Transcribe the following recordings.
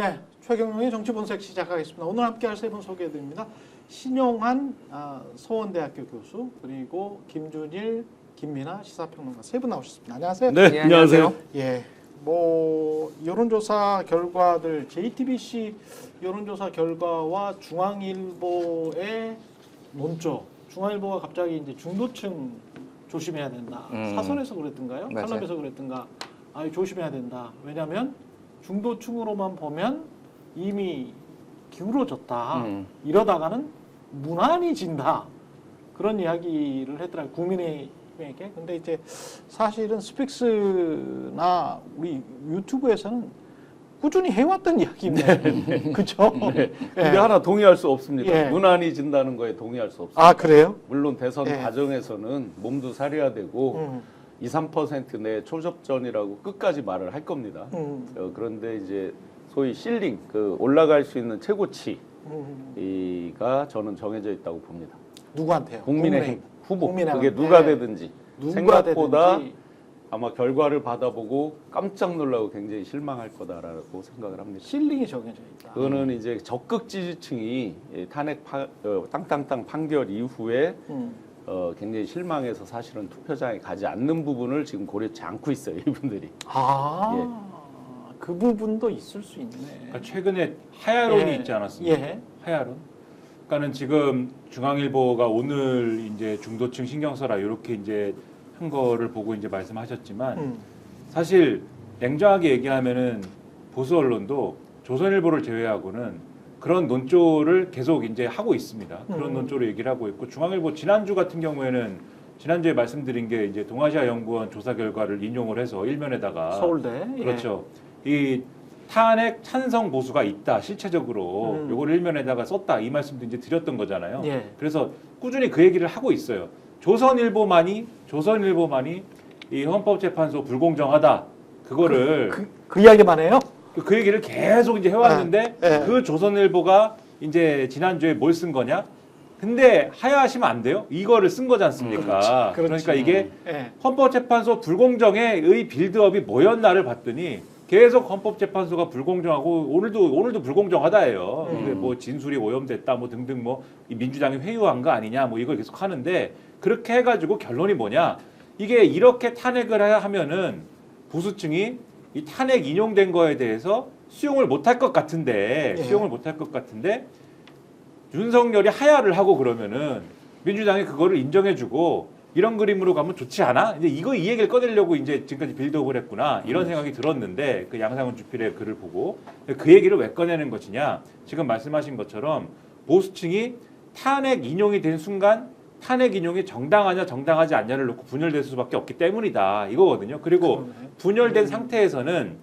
네, 최경영의 정치본색 시작하겠습니다. 오늘 함께할 세 분 소개해드립니다. 신용한 서원대학교 교수 그리고 김준일, 김민아 시사평론가 세 분 나오셨습니다. 안녕하세요. 네, 예, 안녕하세요. 예, 뭐 여론조사 결과들 JTBC 여론조사 결과와 중앙일보의 논조. 중앙일보가 갑자기 이제 중도층 조심해야 된다. 사설에서 그랬던가요? 맞아요. 칼럼에서 그랬던가? 조심해야 된다. 왜냐하면 중도층으로만 보면 이미 기울어졌다. 이러다가는 무난해진다. 그런 이야기를 했더라고요. 국민에게. 근데 이제 사실은 스픽스나 우리 유튜브에서는 꾸준히 해왔던 이야기인데. 그렇죠? 네. 근데 하나 동의할 수 없습니다. 예. 무난해진다는 거에 동의할 수 없습니다. 아, 그래요? 물론 대선 예. 과정에서는 몸도 사려야 되고 2, 3% 내 초접전이라고 끝까지 말을 할 겁니다. 그런데 이제 소위 실링, 그 올라갈 수 있는 최고치가 저는 정해져 있다고 봅니다. 누구한테요? 국민의힘 후보, 국민의힘. 그게 누가 네. 되든지 누가 생각보다 되든지. 아마 결과를 받아보고 깜짝 놀라고 굉장히 실망할 거다라고 생각을 합니다. 실링이 정해져 있다. 그거는 이제 적극 지지층이 탄핵 땅땅땅 판결 이후에 굉장히 실망해서 사실은 투표장에 가지 않는 부분을 지금 고려치 않고 있어요, 이분들이. 그 부분도 있을 수 있네. 그러니까 최근에 하야론이 있지 않았습니까? 예. 하야론. 그러니까는 지금 중앙일보가 오늘 이제 중도층 신경 써라 이렇게 이제 한 거를 보고 이제 말씀하셨지만 사실 냉정하게 얘기하면은 보수 언론도 조선일보를 제외하고는 그런 논조를 계속 이제 하고 있습니다. 그런 논조로 얘기를 하고 있고 중앙일보 지난주 같은 경우에는 지난주에 말씀드린 게 이제 동아시아 연구원 조사 결과를 인용을 해서 일면에다가 서울대. 그렇죠. 이 탄핵 찬성 보수가 있다 실체적으로 요걸 일면에다가 썼다 이 말씀도 이제 드렸던 거잖아요. 예. 그래서 꾸준히 그 얘기를 하고 있어요. 조선일보만이 이 헌법재판소 불공정하다 그거를 그 이야기만 해요? 그 얘기를 계속 이제 해왔는데 그 조선일보가 이제 지난주에 뭘 쓴 거냐? 근데 하야하시면 안 돼요. 이거를 쓴 거지 않습니까? 그렇지. 그러니까 이게 헌법재판소 불공정의 빌드업이 뭐였나를 봤더니 계속 헌법재판소가 불공정하고 오늘도 불공정하다예요. 근데 뭐 진술이 오염됐다 뭐 등등 뭐 이 민주당이 회유한 거 아니냐 뭐 이걸 계속 하는데 그렇게 해가지고 결론이 뭐냐? 이게 이렇게 탄핵을 하면은 보수층이 이 탄핵 인용된 거에 대해서 수용을 못할 것 같은데 윤석열이 하야를 하고 그러면은 민주당이 그거를 인정해주고 이런 그림으로 가면 좋지 않아? 이제 이 얘기를 꺼내려고 이제 지금까지 빌드업을 했구나 이런 생각이 들었는데 그 양상훈 주필의 글을 보고 그 얘기를 왜 꺼내는 것이냐? 지금 말씀하신 것처럼 보수층이 탄핵 인용이 된 순간 탄핵 인용이 정당하냐 정당하지 않냐를 놓고 분열될 수밖에 없기 때문이다 이거거든요. 그리고 분열된 상태에서는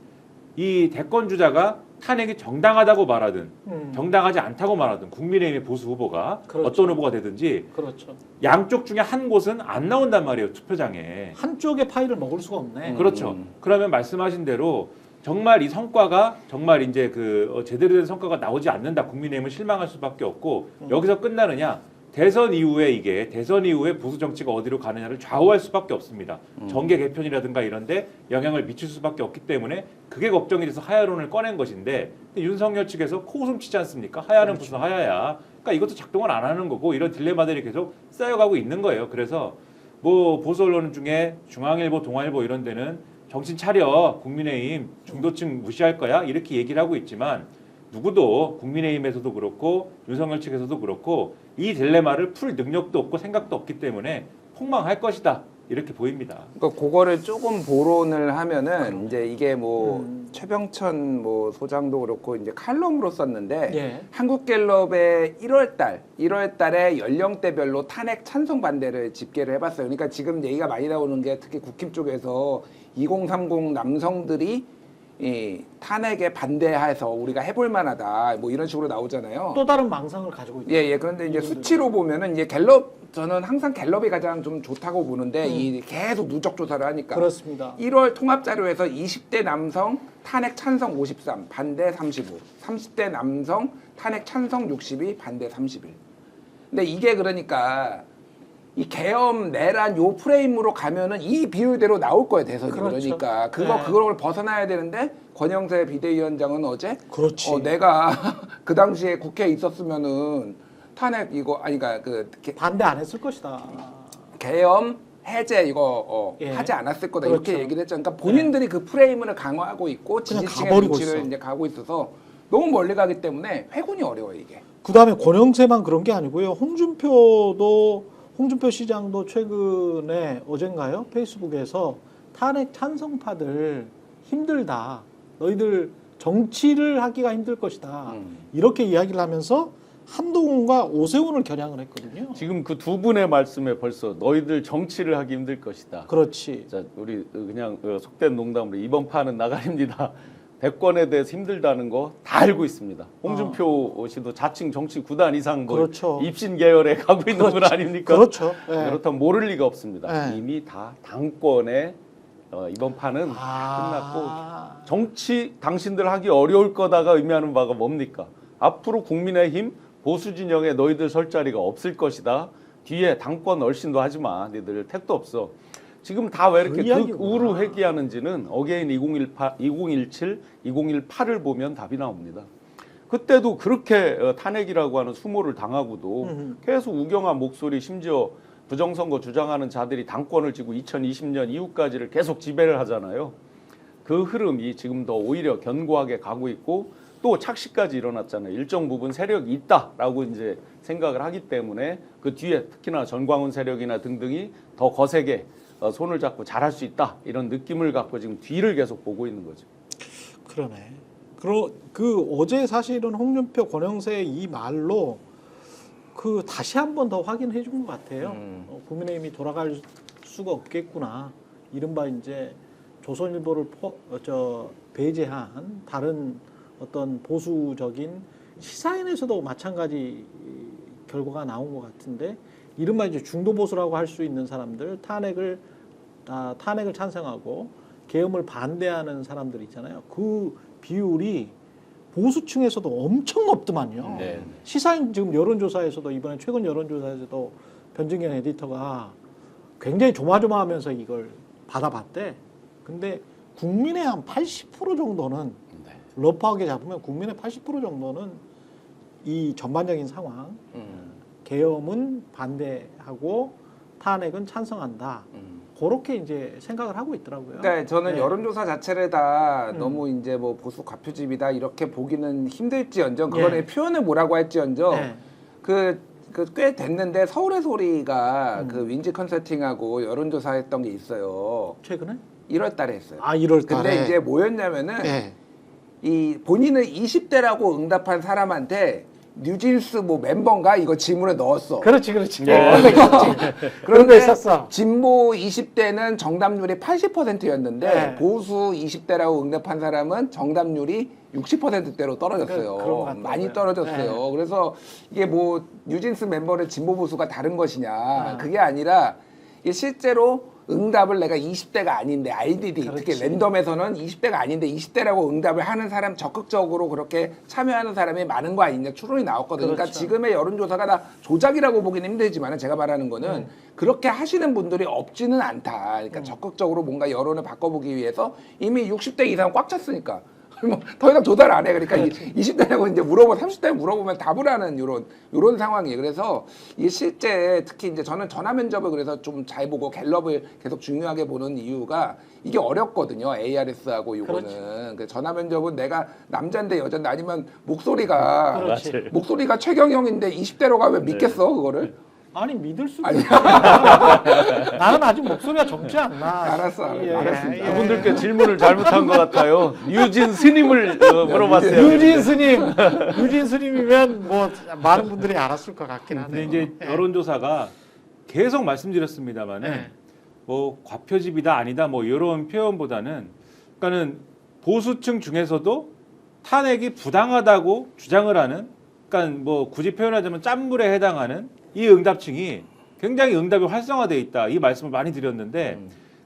이 대권 주자가 탄핵이 정당하다고 말하든 정당하지 않다고 말하든 국민의힘의 보수 후보가 그렇죠. 어떤 후보가 되든지 그렇죠. 양쪽 중에 한 곳은 안 나온단 말이에요 투표장에. 한쪽의 파이를 먹을 수가 없네. 그렇죠. 그러면 말씀하신 대로 정말 이 성과가 정말 이제 그 제대로 된 성과가 나오지 않는다. 국민의힘은 실망할 수밖에 없고 여기서 끝나느냐? 대선 이후에 보수 정치가 어디로 가느냐를 좌우할 수밖에 없습니다. 정계 개편이라든가 이런데 영향을 미칠 수밖에 없기 때문에 그게 걱정이 돼서 하야론을 꺼낸 것인데 윤석열 측에서 코웃음 치지 않습니까? 하야는 그렇죠. 무슨 하야야? 그러니까 이것도 작동을 안 하는 거고 이런 딜레마들이 계속 쌓여가고 있는 거예요. 그래서 뭐 보수 언론 중에 중앙일보, 동아일보 이런 데는 정신 차려 국민의힘 중도층 무시할 거야 이렇게 얘기를 하고 있지만 누구도 국민의힘에서도 그렇고 윤석열 측에서도 그렇고 이 딜레마를 풀 능력도 없고 생각도 없기 때문에 폭망할 것이다 이렇게 보입니다. 그러니까 그거를 조금 보론을 하면은 이제 이게 뭐 최병천 뭐 소장도 그렇고 이제 칼럼으로 썼는데 한국갤럽의 1월달에 연령대별로 탄핵 찬성 반대를 집계를 해봤어요. 그러니까 지금 얘기가 많이 나오는 게 특히 국힘 쪽에서 2030 남성들이 이 탄핵에 반대해서 우리가 해볼 만하다 뭐 이런 식으로 나오잖아요. 또 다른 망상을 가지고 있다. 예. 그런데 이제 수치로 보면은 이제 갤럽 저는 항상 갤럽이 가장 좀 좋다고 보는데 이 계속 누적 조사를 하니까 그렇습니다. 1월 통합 자료에서 20대 남성 탄핵 찬성 53, 반대 35, 30대 남성 탄핵 찬성 62, 반대 31. 근데 이게 그러니까 이 계엄 내란 요 프레임으로 가면은 이 비율대로 나올 거예요 대선이. 그렇죠. 그러니까 네. 그걸 벗어나야 되는데 권영세 비대위원장은 어제 그렇지. 내가 그 당시에 국회에 있었으면은 탄핵 이거 아니 그러니까 반대 안 했을 것이다. 계엄 해제 이거 예. 하지 않았을 거다 그렇죠. 이렇게 얘기를 했죠. 그러니까 본인들이 그 프레임을 강화하고 있고 그냥 지지층의 가버리고 눈치를 있어. 이제 가고 있어서 너무 멀리 가기 때문에 회군이 어려워요 이게. 그다음에 권영세만 그런 게 아니고요. 홍준표 시장도 최근에 어젠가요? 페이스북에서 탄핵 찬성파들 힘들다. 너희들 정치를 하기가 힘들 것이다. 이렇게 이야기를 하면서 한동훈과 오세훈을 겨냥을 했거든요. 지금 그 두 분의 말씀에 벌써 너희들 정치를 하기 힘들 것이다. 그렇지. 자, 우리 그냥 속된 농담으로 이번 판은 나가립니다. 대권에 대해서 힘들다는 거 다 알고 있습니다. 홍준표 씨도 자칭 정치 9단 이상 뭐 그렇죠. 입신 계열에 가고 있는 분 아닙니까? 그렇죠. 예. 그렇다면 모를 리가 없습니다. 네. 이미 다 당권에 이번 판은 끝났고 정치 당신들 하기 어려울 거다가 의미하는 바가 뭡니까? 앞으로 국민의힘 보수 진영에 너희들 설 자리가 없을 것이다. 뒤에 당권 얼씬도 하지 마. 너희들 택도 없어. 지금 다 왜 이렇게 극우로 회귀하는지는 어게인 2017, 2018을 보면 답이 나옵니다. 그때도 그렇게 탄핵이라고 하는 수모를 당하고도 계속 우경한 목소리 심지어 부정선거 주장하는 자들이 당권을 쥐고 2020년 이후까지를 계속 지배를 하잖아요. 그 흐름이 지금 더 오히려 견고하게 가고 있고 또 착시까지 일어났잖아요. 일정 부분 세력이 있다라고 이제 생각을 하기 때문에 그 뒤에 특히나 전광훈 세력이나 등등이 더 거세게 손을 잡고 잘할 수 있다 이런 느낌을 갖고 지금 뒤를 계속 보고 있는 거죠. 그러네. 그 어제 사실은 홍준표 권영세의 이 말로 그 다시 한 번 더 확인해 준 것 같아요. 국민의힘이 돌아갈 수가 없겠구나. 이른바 이제 조선일보를 배제한 다른 어떤 보수적인 시사인에서도 마찬가지 결과가 나온 것 같은데 이른바 이제 중도 보수라고 할 수 있는 사람들 탄핵을 찬성하고 계엄을 반대하는 사람들 있잖아요. 그 비율이 보수층에서도 엄청 높더만요. 네. 시사인 지금 여론조사에서도 이번에 최근 여론조사에서도 변진경 에디터가 굉장히 조마조마하면서 이걸 받아봤대. 근데 국민의 한 80% 정도는 러프하게 잡으면 국민의 80% 정도는 이 전반적인 상황 계엄은 반대하고 탄핵은 찬성한다. 그렇게 이제 생각을 하고 있더라고요. 그러니까 저는 네. 여론조사 자체를 다 너무 이제 뭐 보수 과표집이다 이렇게 보기는 힘들지언정 그거는 예. 표현을 뭐라고 할지언정 네. 꽤 됐는데 서울의 소리가 그 윈지 컨설팅하고 여론조사했던 게 있어요. 최근에? 1월달에 했어요. 1월 달에. 근데 이제 뭐였냐면은 네. 이 본인은 20대라고 응답한 사람한테 뉴진스 뭐 멤버인가 이거 질문에 넣었어. 그렇지. 네. 그런 거 있었어. 진보 20대는 정답률이 80%였는데 네. 보수 20대라고 응답한 사람은 정답률이 60%대로 떨어졌어요. 그런 것 같더라고요. 많이 떨어졌어요. 네. 그래서 이게 뭐 뉴진스 멤버를 진보 보수가 다른 것이냐 그게 아니라 이게 실제로 응답을 내가 20대가 아닌데 RDD 그렇지. 특히 랜덤에서는 20대가 아닌데 20대라고 응답을 하는 사람 적극적으로 그렇게 참여하는 사람이 많은 거 아니냐 추론이 나왔거든요. 그러니까 그렇죠. 지금의 여론조사가 다 조작이라고 보기는 힘들지만 제가 말하는 거는 그렇게 하시는 분들이 없지는 않다. 그러니까 적극적으로 뭔가 여론을 바꿔보기 위해서 이미 60대 이상 꽉 찼으니까 뭐 더 이상 조달 안 해. 그러니까 20대라고 이제 30대 물어보면 답을 하는 요런 상황이에요. 그래서 이게 실제 특히 이제 저는 전화 면접을 그래서 좀 잘 보고 갤럽을 계속 중요하게 보는 이유가 이게 어렵거든요. ARS하고 요거는. 그 전화 면접은 내가 남자인데 여자인데 아니면 목소리가 그렇지. 목소리가 최경영인데 20대로 가면 믿겠어 그거를? 아니 믿을 수가 아니. 있어. 나는 아직 목소리가 젊지 않나. 알았어. 알았습니다. 그분들께 질문을 잘못한 것 같아요. 유진 스님을 물어봤어요. 유진 스님이면 뭐 많은 분들이 알았을 것 같긴 근데 하네요. 이제 여론조사가 계속 말씀드렸습니다만은 네. 뭐 과표집이다 아니다 뭐 이런 표현보다는 그러니까는 보수층 중에서도 탄핵이 부당하다고 주장을 하는 그러니까 뭐 굳이 표현하자면 짠물에 해당하는 이 응답층이 굉장히 응답이 활성화돼 있다 이 말씀을 많이 드렸는데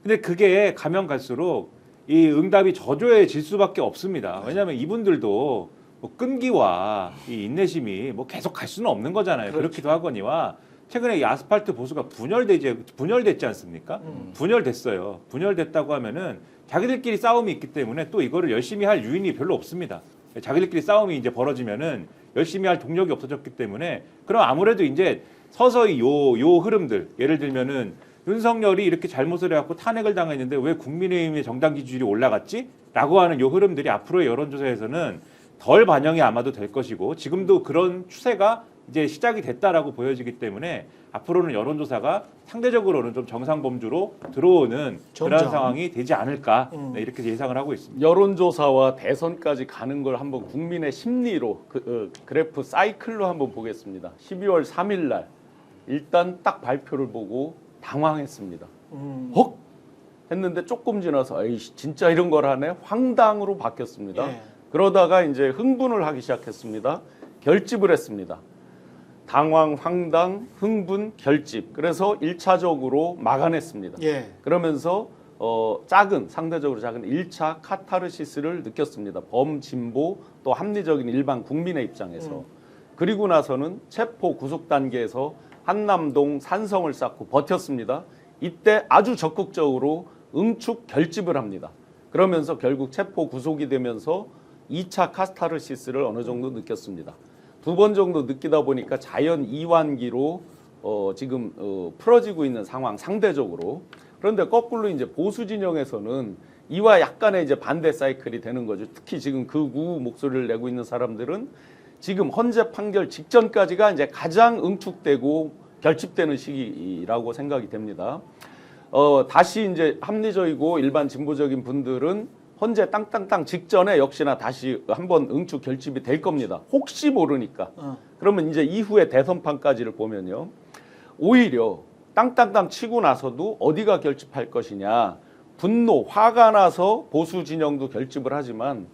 근데 그게 가면 갈수록 이 응답이 저조해질 수밖에 없습니다. 왜냐하면 이분들도 뭐 끈기와 이 인내심이 뭐 계속 갈 수는 없는 거잖아요. 그렇죠. 그렇기도 하거니와 최근에 이 아스팔트 보수가 분열됐지 않습니까? 분열됐어요. 분열됐다고 하면은 자기들끼리 싸움이 있기 때문에 또 이거를 열심히 할 유인이 별로 없습니다. 자기들끼리 싸움이 이제 벌어지면은 열심히 할 동력이 없어졌기 때문에 그럼 아무래도 이제 서서히 요 흐름들 예를 들면은 윤석열이 이렇게 잘못을 해갖고 탄핵을 당했는데 왜 국민의힘의 정당 지지율이 올라갔지? 라고 하는 요 흐름들이 앞으로의 여론조사에서는 덜 반영이 아마도 될 것이고 지금도 그런 추세가 이제 시작이 됐다라고 보여지기 때문에 앞으로는 여론조사가 상대적으로는 좀 정상범주로 들어오는 그런 점점. 상황이 되지 않을까 네, 이렇게 예상을 하고 있습니다. 여론조사와 대선까지 가는 걸 한번 국민의 심리로 그래프 사이클로 한번 보겠습니다. 12월 3일 날 일단 딱 발표를 보고 당황했습니다. 헉! 했는데 조금 지나서 에이씨 진짜 이런 걸 하네? 황당으로 바뀌었습니다. 예. 그러다가 이제 흥분을 하기 시작했습니다. 결집을 했습니다. 당황, 황당, 흥분, 결집. 그래서 1차적으로 막아냈습니다. 예. 그러면서 상대적으로 작은 1차 카타르시스를 느꼈습니다. 범진보 또 합리적인 일반 국민의 입장에서. 그리고 나서는 체포 구속 단계에서 한남동 산성을 쌓고 버텼습니다. 이때 아주 적극적으로 응축 결집을 합니다. 그러면서 결국 체포 구속이 되면서 2차 카타르시스를 어느 정도 느꼈습니다. 2번 정도 느끼다 보니까 자연 이완기로 지금 풀어지고 있는 상황 상대적으로. 그런데 거꾸로 이제 보수 진영에서는 이와 약간의 이제 반대 사이클이 되는 거죠. 특히 지금 극우 목소리를 내고 있는 사람들은 지금 헌재 판결 직전까지가 이제 가장 응축되고 결집되는 시기라고 생각이 됩니다. 다시 이제 합리적이고 일반 진보적인 분들은 헌재 땅땅땅 직전에 역시나 다시 한번 응축 결집이 될 겁니다. 혹시 모르니까. 그러면 이제 이후에 대선판까지를 보면요. 오히려 땅땅땅 치고 나서도 어디가 결집할 것이냐. 분노, 화가 나서 보수 진영도 결집을 하지만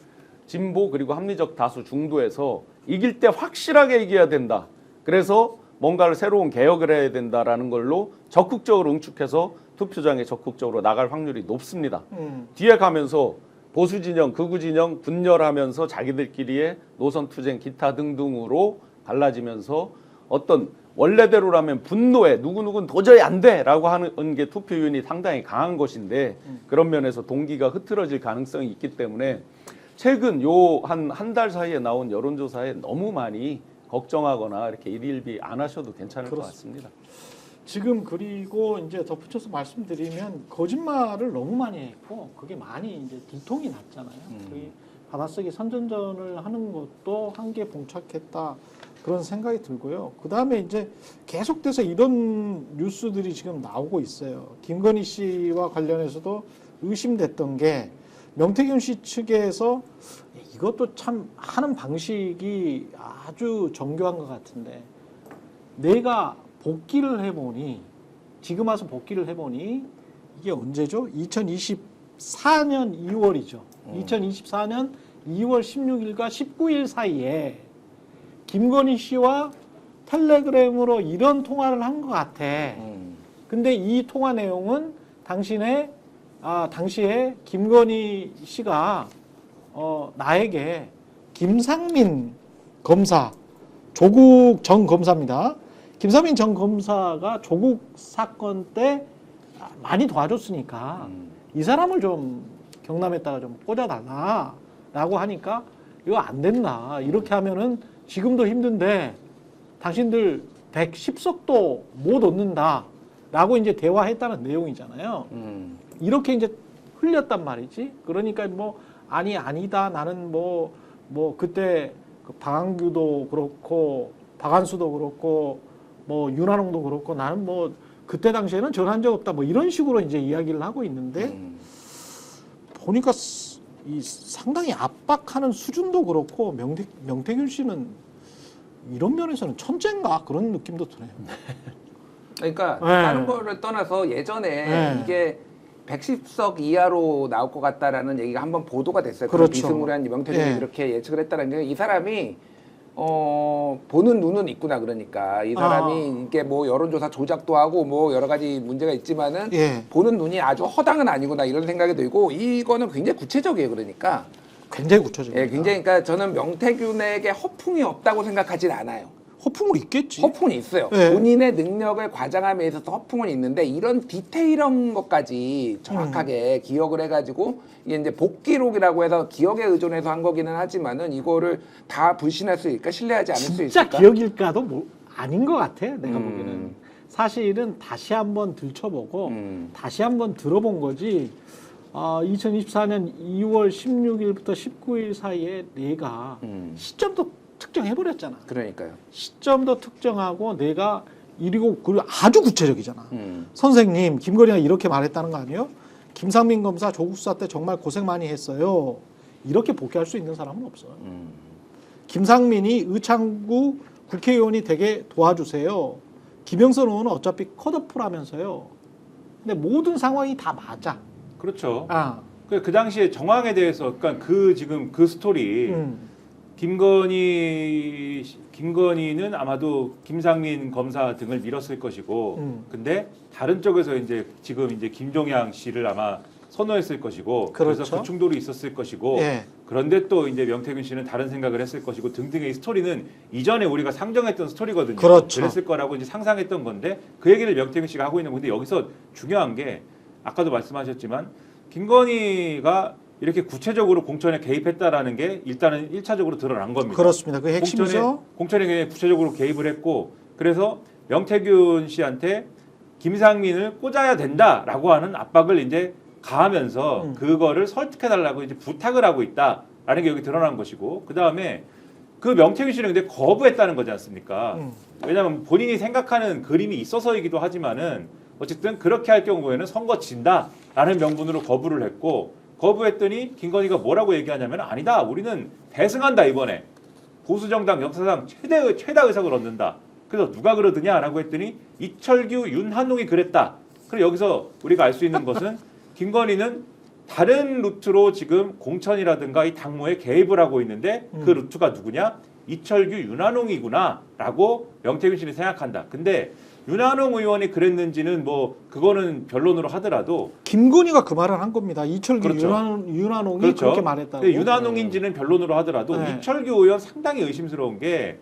진보 그리고 합리적 다수 중도에서 이길 때 확실하게 이겨야 된다. 그래서 뭔가를 새로운 개혁을 해야 된다라는 걸로 적극적으로 응축해서 투표장에 적극적으로 나갈 확률이 높습니다. 뒤에 가면서 보수 진영, 극우 진영 분열하면서 자기들끼리의 노선 투쟁, 기타 등등으로 갈라지면서 어떤 원래대로라면 분노에 누구누구는 도저히 안 돼라고 하는 게 투표율이 상당히 강한 것인데 그런 면에서 동기가 흐트러질 가능성이 있기 때문에 최근 요 한 달 사이에 나온 여론조사에 너무 많이 걱정하거나 이렇게 일일비 안 하셔도 괜찮을 것 같습니다. 지금 그리고 이제 덧붙여서 말씀드리면 거짓말을 너무 많이 했고 그게 많이 이제 들통이 났잖아요. 그 받아쓰기 선전전을 하는 것도 한계에 봉착했다 그런 생각이 들고요. 그 다음에 이제 계속돼서 이런 뉴스들이 지금 나오고 있어요. 김건희 씨와 관련해서도 의심됐던 게 명태균 씨 측에서 이것도 참 하는 방식이 아주 정교한 것 같은데 내가 복귀를 해보니 지금 와서 복귀를 해보니 이게 언제죠? 2024년 2월이죠. 2024년 2월 16일과 19일 사이에 김건희 씨와 텔레그램으로 이런 통화를 한 것 같아. 근데 이 통화 내용은 당시에 김건희 씨가 나에게 김상민 검사, 조국 전 검사입니다. 김상민 전 검사가 조국 사건 때 많이 도와줬으니까 이 사람을 좀 경남에다가 좀 꽂아달라라고 하니까 이거 안 된다. 이렇게 하면은 지금도 힘든데 당신들 110석도 못 얻는다라고 이제 대화했다는 내용이잖아요. 이렇게 이제 흘렸단 말이지. 그러니까 뭐 아니다. 나는 뭐 그때 그 박한규도 그렇고 박한수도 그렇고 뭐 윤한홍도 그렇고 나는 뭐 그때 당시에는 전한 적 없다. 뭐 이런 식으로 이제 이야기를 하고 있는데 보니까 이 상당히 압박하는 수준도 그렇고 명태균 씨는 이런 면에서는 천재인가 그런 느낌도 드네요. 그러니까 네. 다른 거를 떠나서 예전에 네. 이게 110석 이하로 나올 것 같다라는 얘기가 한번 보도가 됐어요. 그렇죠. 비스무리한 명태균이 네. 이렇게 예측을 했다는 게 이 사람이 보는 눈은 있구나. 그러니까 이 사람이 이게 뭐 여론조사 조작도 하고 뭐 여러 가지 문제가 있지만은 예. 보는 눈이 아주 허당은 아니구나 이런 생각이 들고 이거는 굉장히 구체적이에요. 그러니까 굉장히 구체적입니다. 굉장히 그러니까 저는 명태균에게 허풍이 없다고 생각하진 않아요. 허풍은 있겠지. 허풍은 있어요. 네. 본인의 능력을 과장함에 있어서 허풍은 있는데 이런 디테일한 것까지 정확하게 기억을 해가지고 이게 이제 복기록이라고 해서 기억에 의존해서 한 거기는 하지만은 이거를 다 불신할 수 있을까? 신뢰하지 않을 수 진짜 있을까? 기억일까도 아닌 것 같아. 내가 보기에는. 사실은 다시 한번 들춰보고 다시 한번 들어본 거지. 2024년 2월 16일부터 19일 사이에 내가 시점도 특정해버렸잖아. 그러니까요. 시점도 특정하고 내가 이리고 그리고 아주 구체적이잖아. 선생님 김건희가 이렇게 말했다는 거 아니에요? 김상민 검사 조국 수사 때 정말 고생 많이 했어요. 이렇게 복귀할 수 있는 사람은 없어요. 김상민이 의창구 국회의원이 되게 도와주세요. 김영선 의원은 어차피 컷오프라면서요. 근데 모든 상황이 다 맞아. 그렇죠. 아, 그 당시에 정황에 대해서 그러니까 그 지금 그 스토리 김건희는 아마도 김상민 검사 등을 밀었을 것이고, 근데 다른 쪽에서 이제 지금 이제 김종양 씨를 아마 선호했을 것이고, 그렇죠. 그래서 그 충돌이 있었을 것이고, 예. 그런데 또 이제 명태균 씨는 다른 생각을 했을 것이고 등등의 이 스토리는 이전에 우리가 상정했던 스토리거든요. 그렇죠. 그랬을 거라고 이제 상상했던 건데 그 얘기를 명태균 씨가 하고 있는 건데 여기서 중요한 게 아까도 말씀하셨지만 김건희가 이렇게 구체적으로 공천에 개입했다라는 게 일단은 1차적으로 드러난 겁니다. 그렇습니다. 그 핵심이죠. 공천에 구체적으로 개입을 했고 그래서 명태균 씨한테 김상민을 꽂아야 된다라고 하는 압박을 이제 가하면서 그거를 설득해달라고 이제 부탁을 하고 있다라는 게 여기 드러난 것이고 그 다음에 그 명태균 씨는 근데 거부했다는 거지 않습니까? 왜냐하면 본인이 생각하는 그림이 있어서이기도 하지만은 어쨌든 그렇게 할 경우에는 선거 진다라는 명분으로 거부를 했고 거부했더니 김건희가 뭐라고 얘기하냐면 아니다 우리는 대승한다 이번에 보수정당 역사상 최다 의석을 얻는다. 그래서 누가 그러느냐라고 했더니 이철규 윤한홍이 그랬다. 그리고 여기서 우리가 알 수 있는 것은 김건희는 다른 루트로 지금 공천이라든가 이 당무에 개입을 하고 있는데 그 루트가 누구냐? 이철규 윤한홍이구나라고 명태균 씨는 생각한다. 근데 윤한홍 의원이 그랬는지는 뭐 그거는 변론으로 하더라도 김건희가 그 말을 한 겁니다. 이철규 그렇죠. 윤한홍이 그렇죠. 그렇게 말했다고. 근데 윤한홍인지는 변론으로 하더라도 네. 이철규 의원 상당히 의심스러운 게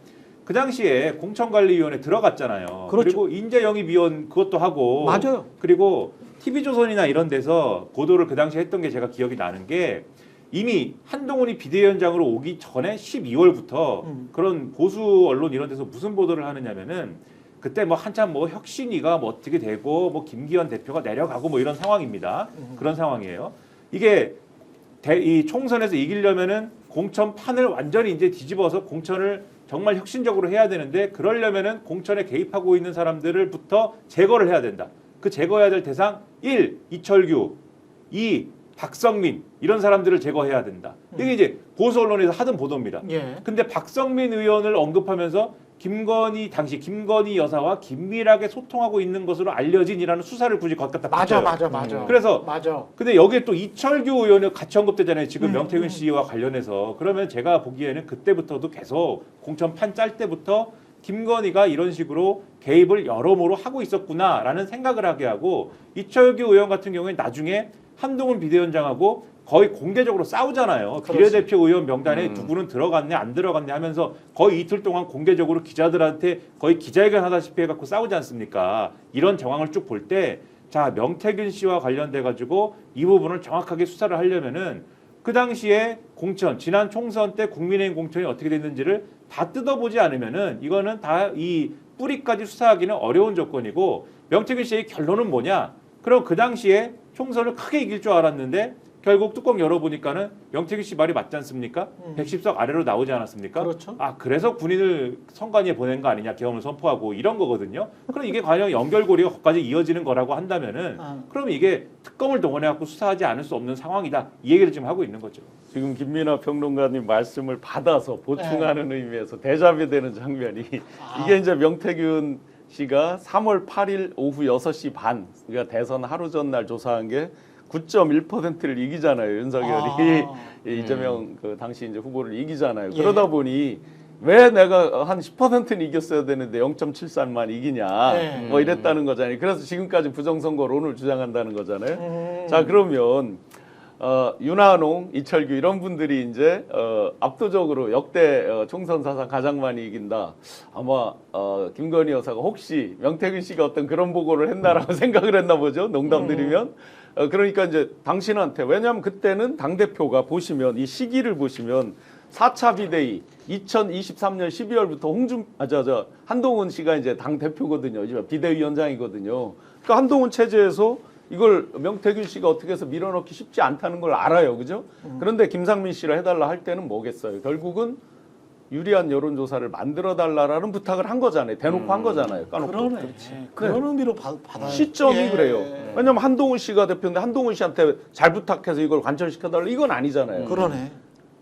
그 당시에 공천관리위원회 들어갔잖아요. 그렇죠. 그리고 인재영입위원 그것도 하고 맞아요. 그리고 TV조선이나 이런 데서 보도를 그 당시에 했던 게 제가 기억이 나는 게 이미 한동훈이 비대위원장으로 오기 전에 12월부터 그런 보수 언론 이런 데서 무슨 보도를 하느냐면은 그때 뭐 한참 뭐 혁신위가 뭐 어떻게 되고 뭐 김기현 대표가 내려가고 뭐 이런 상황입니다. 그런 상황이에요. 이게 이 총선에서 이기려면은 공천판을 완전히 이제 뒤집어서 공천을 정말 혁신적으로 해야 되는데 그러려면은 공천에 개입하고 있는 사람들을부터 제거를 해야 된다. 그 제거해야 될 대상 1. 이철규 2. 박성민 이런 사람들을 제거해야 된다. 이게 이제 보수 언론에서 하던 보도입니다. 예. 근데 박성민 의원을 언급하면서 당시 김건희 여사와 긴밀하게 소통하고 있는 것으로 알려진이라는 수사를 굳이 걷다 맞아. 붙여요. 그래서 맞아. 근데 여기에 또 이철규 의원이 같이 언급되잖아요. 지금 명태균 씨와 관련해서. 그러면 제가 보기에는 그때부터도 계속 공천판 짤 때부터 김건희가 이런 식으로 개입을 여러모로 하고 있었구나라는 생각을 하게 하고 이철규 의원 같은 경우에 나중에 한동훈 비대위원장하고 거의 공개적으로 싸우잖아요. 비례대표 의원 명단에 누구는 들어갔네 안 들어갔네 하면서 거의 이틀 동안 공개적으로 기자들한테 거의 기자회견 하다시피 해갖고 싸우지 않습니까? 이런 정황을 쭉 볼 때 자 명태균 씨와 관련돼 가지고 이 부분을 정확하게 수사를 하려면은 그 당시에 공천 지난 총선 때 국민의힘 공천이 어떻게 됐는지를 다 뜯어보지 않으면은 이거는 다 이 뿌리까지 수사하기는 어려운 조건이고 명태균 씨의 결론은 뭐냐? 그럼 그 당시에 총선을 크게 이길 줄 알았는데 결국 뚜껑 열어보니까는 명태균 씨 말이 맞지 않습니까? 110석 아래로 나오지 않았습니까? 그렇죠. 아 그래서 군인을 선관위에 보낸 거 아니냐 계엄을 선포하고 이런 거거든요. 그럼 이게 과연 연결고리가 거기까지 이어지는 거라고 한다면은 그럼 이게 특검을 동원해갖고 수사하지 않을 수 없는 상황이다. 이 얘기를 지금 하고 있는 거죠. 지금 김민하 평론가님 말씀을 받아서 보충하는 의미에서 대자뷰되는 장면이 이게 이제 명태균 씨가 3월 8일 오후 6시 반 그러니까 대선 하루 전날 조사한 게 9.1%를 이기잖아요. 윤석열이 이재명 그 당시 이제 후보를 이기잖아요. 예. 그러다 보니 왜 내가 한 10%는 이겼어야 되는데 0.73만 이기냐 뭐 이랬다는 거잖아요. 그래서 지금까지 부정선거론을 주장한다는 거잖아요. 자 그러면 윤한홍, 이철규 이런 분들이 이제 압도적으로 역대 총선 사상 가장 많이 이긴다. 아마 김건희 여사가 혹시 명태균 씨가 어떤 그런 보고를 했나라고 생각을 했나 보죠. 농담 드리면. 그러니까 이제 당신한테 왜냐하면 그때는 당 대표가 보시면 이 시기를 보시면 4차 비대위 2023년 12월부터 한동훈 씨가 이제 당 대표거든요. 이제 비대위원장이거든요. 그러니까 한동훈 체제에서 이걸 명태균 씨가 어떻게 해서 밀어넣기 쉽지 않다는 걸 알아요. 그죠? 그런데 김상민 씨를 해달라 할 때는 뭐겠어요? 결국은 유리한 여론조사를 만들어달라라는 부탁을 한 거잖아요. 대놓고 한 거잖아요. 까놓고. 그러네. 그런 의미로 받아요. 시점이 예. 그래요. 왜냐면 한동훈 씨가 대표인데 한동훈 씨한테 잘 부탁해서 이걸 관철시켜달라 이건 아니잖아요. 그러네.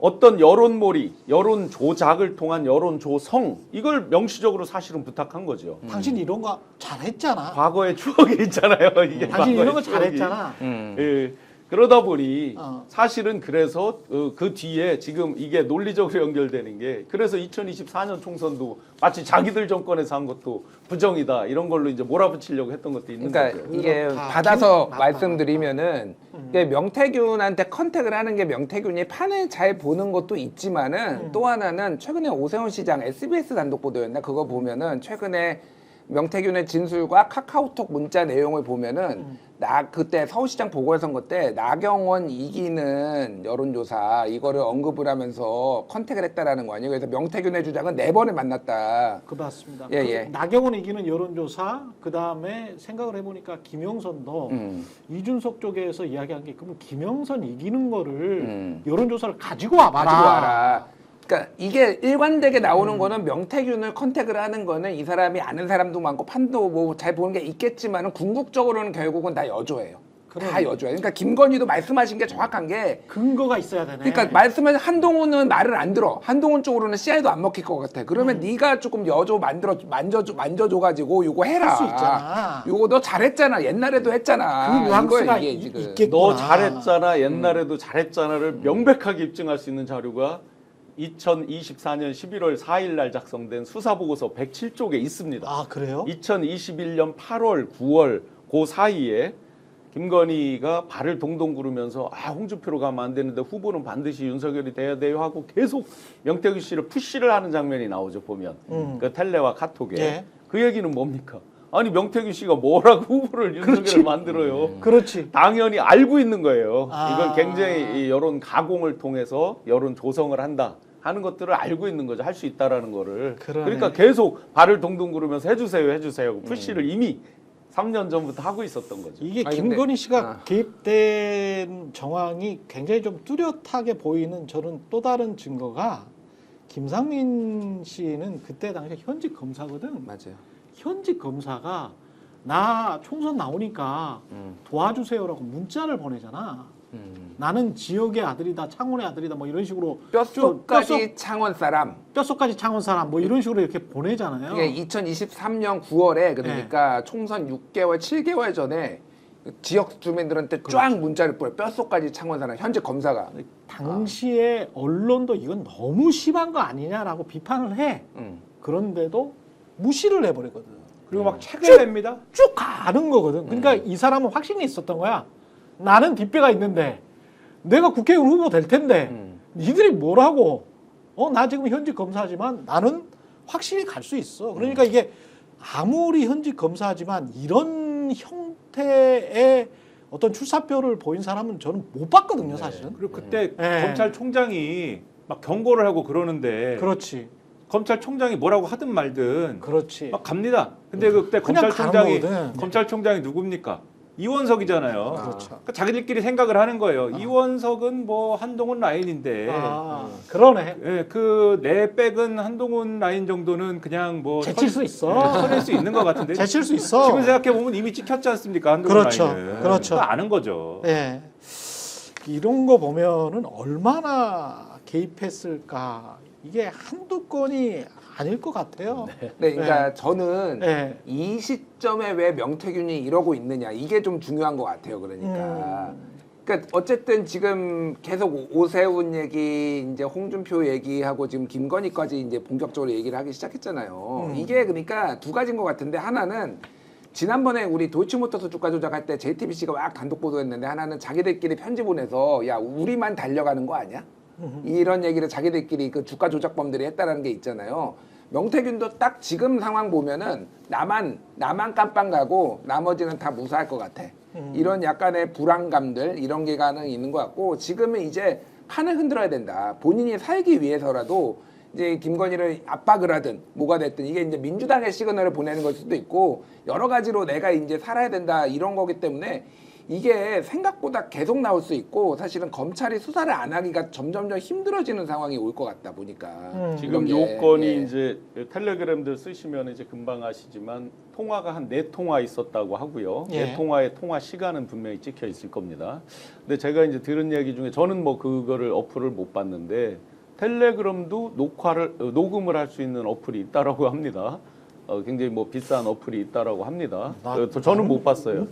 어떤 여론몰이, 여론 조작을 통한 여론 조성 이걸 명시적으로 사실은 부탁한 거죠. 당신 이런 거 잘했잖아. 과거의 추억이 있잖아요. 이게 당신 이런 거 과거의 추억이. 잘했잖아. 예. 그러다 보니 어. 사실은 그래서 그 뒤에 지금 이게 논리적으로 연결되는 게 그래서 2024년 총선도 마치 자기들 정권에서 한 것도 부정이다 이런 걸로 이제 몰아붙이려고 했던 것도 있는 그러니까 거죠. 이게 그렇다. 받아서 맞다, 말씀드리면은 이게 명태균한테 컨택을 하는 게 명태균이 판을 잘 보는 것도 있지만은 또 하나는 최근에 오세훈 시장 SBS 단독 보도였나 그거 보면은 최근에 명태균의 진술과 카카오톡 문자 내용을 보면은 나 그때 서울시장 보궐선거 때 나경원 이기는 여론조사 이거를 언급을 하면서 컨택을 했다라는 거 아니에요. 그래서 명태균의 주장은 4번을 만났다. 그 맞습니다. 예, 그 예. 나경원 이기는 여론조사 그 다음에 생각을 해보니까 김영선도 이준석 쪽에서 이야기한 게 그러면 김영선 이기는 거를 여론조사를 가지고 와봐라. 가지고 와라. 그러니까 이게 일관되게 나오는 거는 명태균을 컨택을 하는 거는 이 사람이 아는 사람도 많고 판도 뭐 잘 보는 게 있겠지만은 궁극적으로는 결국은 다 여조예요. 다 여조예요. 그러니까 김건희도 말씀하신 게 정확한 게 근거가 있어야 되네. 그러니까 말씀하신 한동훈은 말을 안 들어. 한동훈 쪽으로는 씨알도 안 먹힐 것 같아. 그러면 네가 조금 여조 만져줘가지고 요거 해라. 할 수 있잖아. 요거 너 잘했잖아. 옛날에도 했잖아. 그 뉘앙스가 이거예요, 이게 지금. 있겠구나. 너 잘했잖아 옛날에도 잘했잖아를 명백하게 입증할 수 있는 자료가 2024년 11월 4일 날 작성된 수사보고서 107쪽에 있습니다. 아 그래요? 2021년 8월, 9월 그 사이에 김건희가 발을 동동 구르면서 홍준표로 가면 안 되는데 후보는 반드시 윤석열이 돼야 돼요 하고 계속 명태균 씨를 푸시를 하는 장면이 나오죠 보면 그 텔레와 카톡에 예. 그 얘기는 뭡니까? 아니 명태균 씨가 뭐라고 후보를 윤석열을 그렇지. 만들어요? 그렇지. 당연히 알고 있는 거예요. 아. 이건 굉장히 이 여론 가공을 통해서 여론 조성을 한다 하는 것들을 알고 있는 거죠. 할 수 있다라는 거를. 그러네. 그러니까 계속 발을 동동 구르면서 해주세요. 푸시를 이미 3년 전부터 하고 있었던 거죠. 이게 아니, 김건희 근데- 씨가 개입된 정황이 굉장히 좀 뚜렷하게 보이는 저는 또 다른 증거가 김상민 씨는 그때 당시 현직 검사거든. 맞아요. 현직 검사가 나 총선 나오니까 도와주세요라고 문자를 보내잖아. 나는 지역의 아들이다, 창원의 아들이다, 뭐 이런 식으로 뼛속까지 창원 사람. 뼛속까지 창원 사람, 뭐 이런 식으로 이렇게 보내잖아요. 이게 2023년 9월에 그러니까 총선 6개월, 7개월 전에 지역 주민들한테 쫙 문자를 보내. 뼛속까지 창원 사람 현재 검사가. 당시에 언론도 이건 너무 심한 거 아니냐라고 비판을 해. 그런데도 무시를 해버리거든. 그리고 막 책을 냅니다. 쭉 가는 거거든. 그러니까 이 사람은 확신이 있었던 거야. 나는 뒷배가 있는데 내가 국회의원 후보 될 텐데 니들이 뭐라고? 나 지금 현직 검사지만 나는 확실히 갈 수 있어. 그러니까 이게 아무리 현직 검사지만 이런 형태의 어떤 출사표를 보인 사람은 저는 못 봤거든요, 사실은. 그리고 그때 네. 검찰총장이 막 경고를 하고 그러는데 그렇지, 검찰총장이 뭐라고 하든 말든 그렇지. 막 갑니다. 근데 그때 그냥 가는 검찰총장이 누굽니까? 이원석이잖아요. 그렇죠. 그러니까 자기들끼리 생각을 하는 거예요. 이원석은 뭐 한동훈 라인인데, 그러네. 예, 그 내 백은 한동훈 라인 정도는 그냥 뭐 제칠 수 있어. 선일 수 있는 것 같은데. 제칠 수 있어. 지금 생각해 보면 이미 찍혔지 않습니까? 한동훈 그렇죠. 라인은. 그렇죠. 그거 아는 거죠. 예. 이런 거 보면은 얼마나 개입했을까. 이게 한두 건이 아닐 것 같아요. 네, 그러니까 저는 네. 이 시점에 왜 명태균이 이러고 있느냐 이게 좀 중요한 것 같아요. 그러니까. 그러니까 어쨌든 지금 계속 오세훈 얘기, 이제 홍준표 얘기하고 지금 김건희까지 이제 본격적으로 얘기를 하기 시작했잖아요. 이게 그러니까 두 가지인 것 같은데 하나는 지난번에 우리 도이치모터스 주가 조작할 때 JTBC가 막 단독 보도했는데 하나는 자기들끼리 편지 보내서 야 우리만 달려가는 거 아니야? 이런 얘기를 자기들끼리 그 주가 조작범들이 했다라는 게 있잖아요. 명태균도 딱 지금 상황 보면은 나만 깜빵 가고 나머지는 다 무사할 것 같아. 이런 약간의 불안감들 이런 게 가능 있는 것 같고 지금은 이제 판을 흔들어야 된다. 본인이 살기 위해서라도 이제 김건희를 압박을 하든 뭐가 됐든 이게 이제 민주당의 시그널을 보내는 걸 수도 있고 여러 가지로 내가 이제 살아야 된다 이런 거기 때문에 이게 생각보다 계속 나올 수 있고 사실은 검찰이 수사를 안 하기가 점점점 힘들어지는 상황이 올 것 같다 보니까 지금 이런 게, 요건이 예. 이제 텔레그램들 쓰시면 이제 금방 아시지만 통화가 한 4통화 있었다고 하고요. 예. 4통화의 통화 시간은 분명히 찍혀 있을 겁니다. 근데 제가 이제 들은 얘기 중에 저는 뭐 그거를 어플을 못 봤는데 텔레그램도 녹음을 할 수 있는 어플이 있다라고 합니다. 굉장히 뭐 비싼 어플이 있다라고 합니다. 저는 못 봤어요.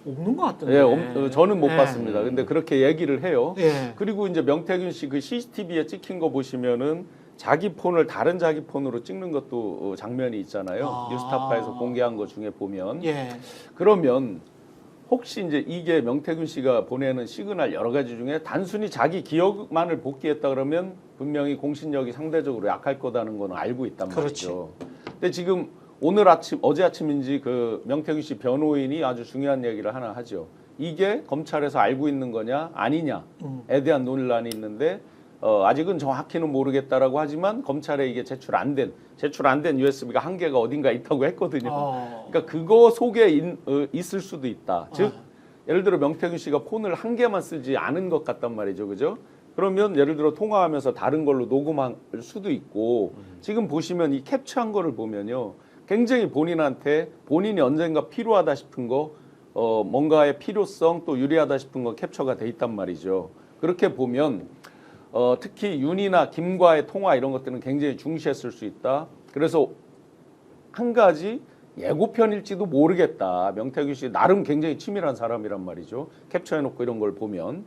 없는 것 같던데. 예, 저는 못 예. 봤습니다. 근데 그렇게 얘기를 해요. 예. 그리고 이제 명태균 씨 그 CCTV에 찍힌 거 보시면은 자기 폰을 다른 자기 폰으로 찍는 것도 장면이 있잖아요. 뉴스타파에서 공개한 거 중에 보면. 예. 그러면 혹시 이제 이게 명태균 씨가 보내는 시그널 여러 가지 중에 단순히 자기 기억만을 복귀했다 그러면 분명히 공신력이 상대적으로 약할 거다는 거는 알고 있단 말이죠. 근데 지금 어제 아침인지 그 명태균 씨 변호인이 아주 중요한 얘기를 하나 하죠. 이게 검찰에서 알고 있는 거냐 아니냐에 대한 논란이 있는데 아직은 정확히는 모르겠다라고 하지만 검찰에 이게 제출 안 된 USB가 한 개가 어딘가 있다고 했거든요. 그러니까 그거 속에 있을 수도 있다. 즉 예를 들어 명태균 씨가 폰을 한 개만 쓰지 않은 것 같단 말이죠, 그죠? 그러면 예를 들어 통화하면서 다른 걸로 녹음할 수도 있고 지금 보시면 이 캡처한 거를 보면요, 굉장히 본인이 언젠가 필요하다 싶은 거, 뭔가의 필요성 또 유리하다 싶은 거 캡처가 돼 있단 말이죠. 그렇게 보면. 특히 윤이나 김과의 통화 이런 것들은 굉장히 중시했을 수 있다. 그래서 한 가지 예고편일지도 모르겠다. 명태균 씨 나름 굉장히 치밀한 사람이란 말이죠. 캡처해놓고 이런 걸 보면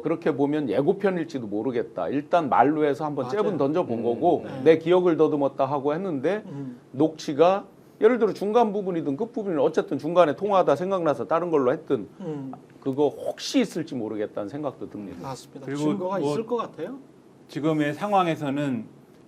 그렇게 보면 예고편일지도 모르겠다. 일단 말로 해서 한번 잽은 던져본 거고 내 기억을 더듬었다 하고 했는데 녹취가 예를 들어 중간 부분이든 끝 부분이든 어쨌든 중간에 통화하다 생각나서 다른 걸로 했든 그거 혹시 있을지 모르겠다는 생각도 듭니다. 맞습니다. 그리고 증거가 뭐 있을 것 같아요. 지금의 상황에서는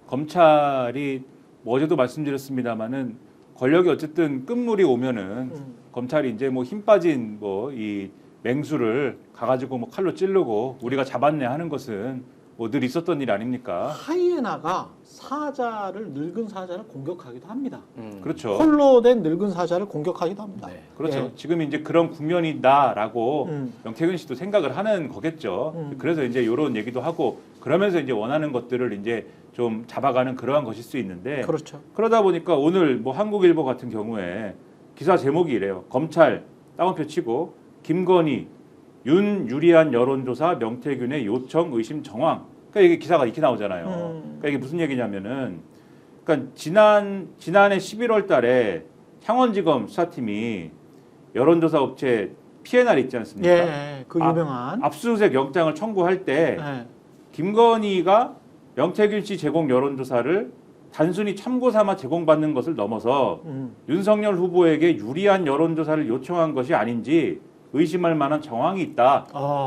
검찰이 어제도 말씀드렸습니다마는 권력이 어쨌든 끝물이 오면은 검찰이 이제 뭐 힘 빠진 뭐 이 맹수를 가가지고 뭐 칼로 찌르고 우리가 잡았네 하는 것은 뭐 늘 있었던 일 아닙니까? 하이에나가 늙은 사자를 공격하기도 합니다. 그렇죠. 홀로 된 늙은 사자를 공격하기도 합니다. 네. 그렇죠. 예. 지금 이제 그런 국면이다라고 명태균 씨도 생각을 하는 거겠죠. 그래서 이제 이런 얘기도 하고 그러면서 이제 원하는 것들을 이제 좀 잡아가는 그러한 것일 수 있는데 그렇죠. 그러다 보니까 오늘 뭐 한국일보 같은 경우에 기사 제목이 이래요. 검찰 따옴표 치고 김건희 윤 유리한 여론조사 명태균의 요청 의심 정황. 그러니까 이게 기사가 이렇게 나오잖아요. 그러니까 이게 무슨 얘기냐면은 그러니까 지난해 11월 달에 향원지검 수사팀이 여론조사 업체 P&R 있지 않습니까? 예, 그 유명한 압수수색 영장을 청구할 때 예. 김건희가 명태균 씨 제공 여론조사를 단순히 참고 삼아 제공받는 것을 넘어서 윤석열 후보에게 유리한 여론조사를 요청한 것이 아닌지 의심할 만한 정황이 있다.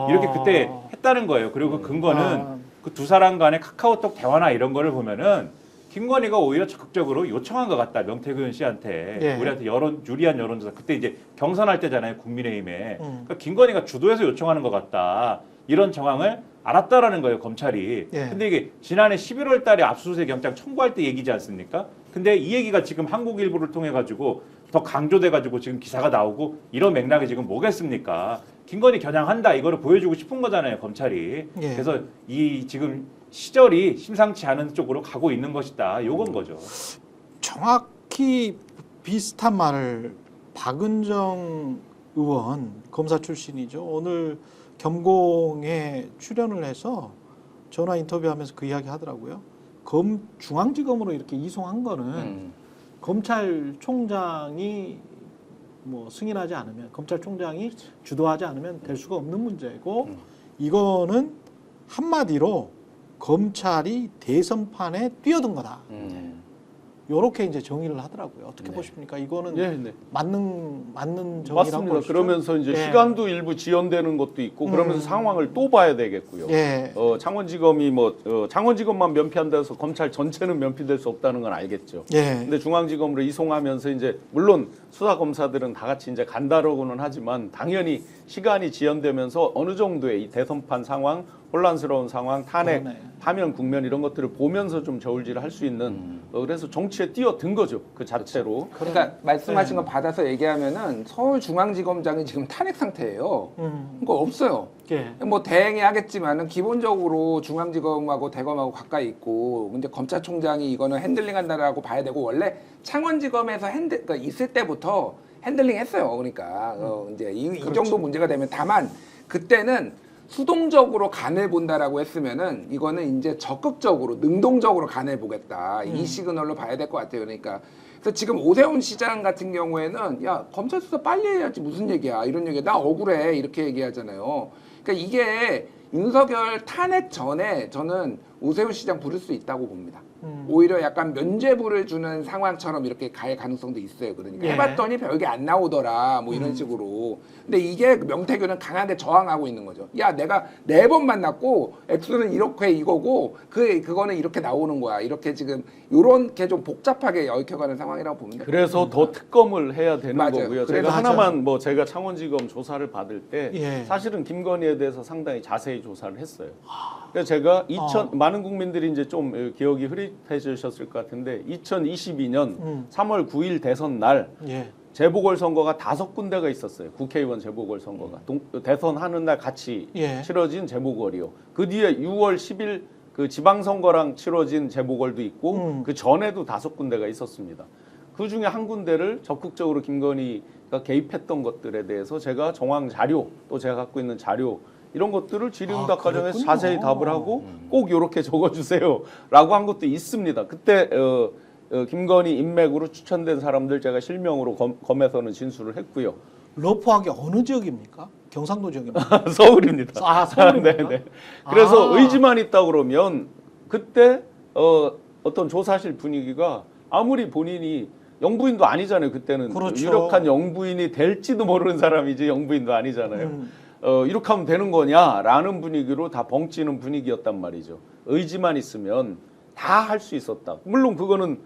이렇게 그때 했다는 거예요. 그리고 그 근거는 그 두 사람 간의 카카오톡 대화나 이런 거를 보면은 김건희가 오히려 적극적으로 요청한 것 같다. 명태균 씨한테 예. 우리한테 유리한 여론조사. 그때 이제 경선할 때잖아요. 국민의힘에. 그러니까 김건희가 주도해서 요청하는 것 같다. 이런 정황을 알았다라는 거예요. 검찰이. 예. 근데 이게 지난해 11월 달에 압수수색 영장 청구할 때 얘기지 않습니까? 근데 이 얘기가 지금 한국일보를 통해 가지고 더 강조돼 가지고 지금 기사가 나오고 이런 맥락이 지금 뭐겠습니까? 김건희 겨냥한다 이거를 보여주고 싶은 거잖아요. 검찰이. 예. 그래서 이 지금 시절이 심상치 않은 쪽으로 가고 있는 것이다. 요건 거죠. 정확히 비슷한 말을 박은정 의원 검사 출신이죠. 오늘 겸공에 출연을 해서 전화 인터뷰하면서 그 이야기 하더라고요. 중앙지검으로 이렇게 이송한 거는 검찰총장이 뭐 승인하지 않으면 검찰총장이 주도하지 않으면 될 수가 없는 문제고 이거는 한마디로 검찰이 대선판에 뛰어든 거다. 요렇게 이제 정의를 하더라고요. 어떻게 네. 보십니까? 이거는 네, 네. 맞는 정의라고 맞습니다. 보시죠? 그러면서 이제 예. 시간도 일부 지연되는 것도 있고 그러면서 상황을 또 봐야 되겠고요. 예. 창원지검이 창원지검만 면피한다 해서 검찰 전체는 면피될 수 없다는 건 알겠죠. 예. 근데 중앙지검으로 이송하면서 이제 물론 수사 검사들은 다 같이 이제 간다라고는 하지만 당연히 시간이 지연되면서 어느 정도의 이 대선판 상황, 혼란스러운 상황, 탄핵, 그러네. 파면 국면 이런 것들을 보면서 좀 저울질을 할 수 있는 그래서 정치에 뛰어든 거죠. 그 자체로. 그러니까 말씀하신 거 받아서 얘기하면은 서울중앙지검장이 지금 탄핵 상태예요. 그거 없어요. 예. 뭐 대행이 하겠지만은 기본적으로 중앙지검하고 대검하고 가까이 있고 근데 검찰총장이 이거는 핸들링한다라고 봐야 되고 원래 창원지검에서 그러니까 있을 때부터 핸들링했어요. 그러니까 이제 이 정도 문제가 되면 다만 그때는 수동적으로 간을 본다라고 했으면은 이거는 이제 적극적으로 능동적으로 간을 보겠다 이 시그널로 봐야 될 것 같아요. 그러니까 그래서 지금 오세훈 시장 같은 경우에는 야 검찰 수사 빨리 해야지 무슨 얘기야 이런 얘기야 나 억울해 이렇게 얘기하잖아요. 그러니까 이게 윤석열 탄핵 전에 저는 오세훈 시장 부를 수 있다고 봅니다. 오히려 약간 면죄부를 주는 상황처럼 이렇게 갈 가능성도 있어요. 그러니까 예. 해봤더니 별게 안 나오더라 뭐 이런 식으로. 근데 이게 명태균은 강하게 저항하고 있는 거죠. 야 내가 4번 만났고 액수는 이렇게 이거고 그거는 이렇게 나오는 거야. 이렇게 지금 요렇게 좀 복잡하게 얽혀가는 상황이라고 봅니다. 그래서 더 특검을 해야 되는 맞아요. 거고요. 그래서 제가 하나만 제가 창원지검 조사를 받을 때 예. 사실은 김건희에 대해서 상당히 자세히 조사를 했어요. 그래서 제가 많은 국민들이 이제 좀 기억이 흐릿해지셨을 것 같은데 2022년 3월 9일 대선 날 예. 재보궐선거가 5군데가 있었어요. 국회의원 재보궐선거가 대선 하는 날 같이 예. 치러진 재보궐이요. 그 뒤에 6월 10일 그 지방선거랑 치러진 재보궐도 있고 그 전에도 5군데가 있었습니다. 그 중에 한 군데를 적극적으로 김건희가 개입했던 것들에 대해서 제가 정황 자료 또 제가 갖고 있는 자료 이런 것들을 질의응답 과정에서 그랬군요. 자세히 답을 하고 꼭 이렇게 적어주세요라고 한 것도 있습니다. 그때 김건희 인맥으로 추천된 사람들 제가 실명으로 검에서는 진술을 했고요. 러프하게 어느 지역입니까? 경상도 지역입니까? 서울입니다. 아, 서울입니까? 네네. 그래서 아. 의지만 있다 그러면 그때 어떤 조사실 분위기가 아무리 본인이 영부인도 아니잖아요. 그때는 그렇죠. 유력한 영부인이 될지도 모르는 사람이지 영부인도 아니잖아요. 이렇게 하면 되는 거냐라는 분위기로 다 벙찌는 분위기였단 말이죠. 의지만 있으면 다 할 수 있었다. 물론 그거는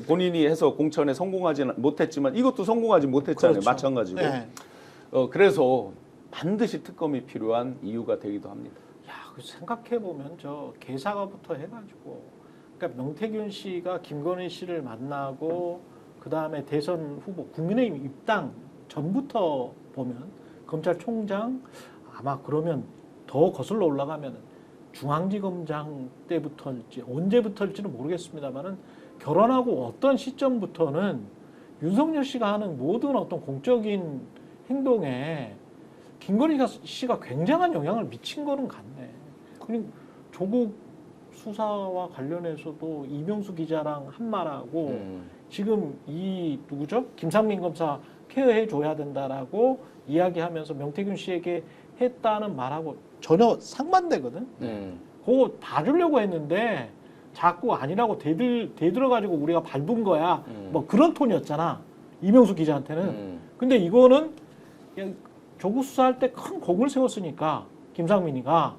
본인이 해서 공천에 성공하지는 못했지만 이것도 성공하지 못했잖아요. 그렇죠. 마찬가지고. 네. 그래서 반드시 특검이 필요한 이유가 되기도 합니다. 야, 생각해 보면 저 계사가부터 해가지고, 그러니까 명태균 씨가 김건희 씨를 만나고 그 다음에 대선 후보 국민의힘 입당 전부터 보면 검찰총장 아마 그러면 더 거슬러 올라가면 중앙지검장 때부터일지 언제부터일지는 모르겠습니다만은 결혼하고 어떤 시점부터는 윤석열 씨가 하는 모든 어떤 공적인 행동에 김건희 씨가 굉장한 영향을 미친 거는 같네. 그리고 조국 수사와 관련해서도 이명수 기자랑 한 말하고 지금 이 누구죠? 김상민 검사 케어해 줘야 된다라고 이야기하면서 명태균 씨에게 했다는 말하고 전혀 상반되거든. 그거 봐주려고 했는데 자꾸 아니라고 대들어가지고 우리가 밟은 거야. 뭐 그런 톤이었잖아. 이명수 기자한테는. 근데 이거는 그냥 조국 수사할 때 큰 공을 세웠으니까 김상민이가.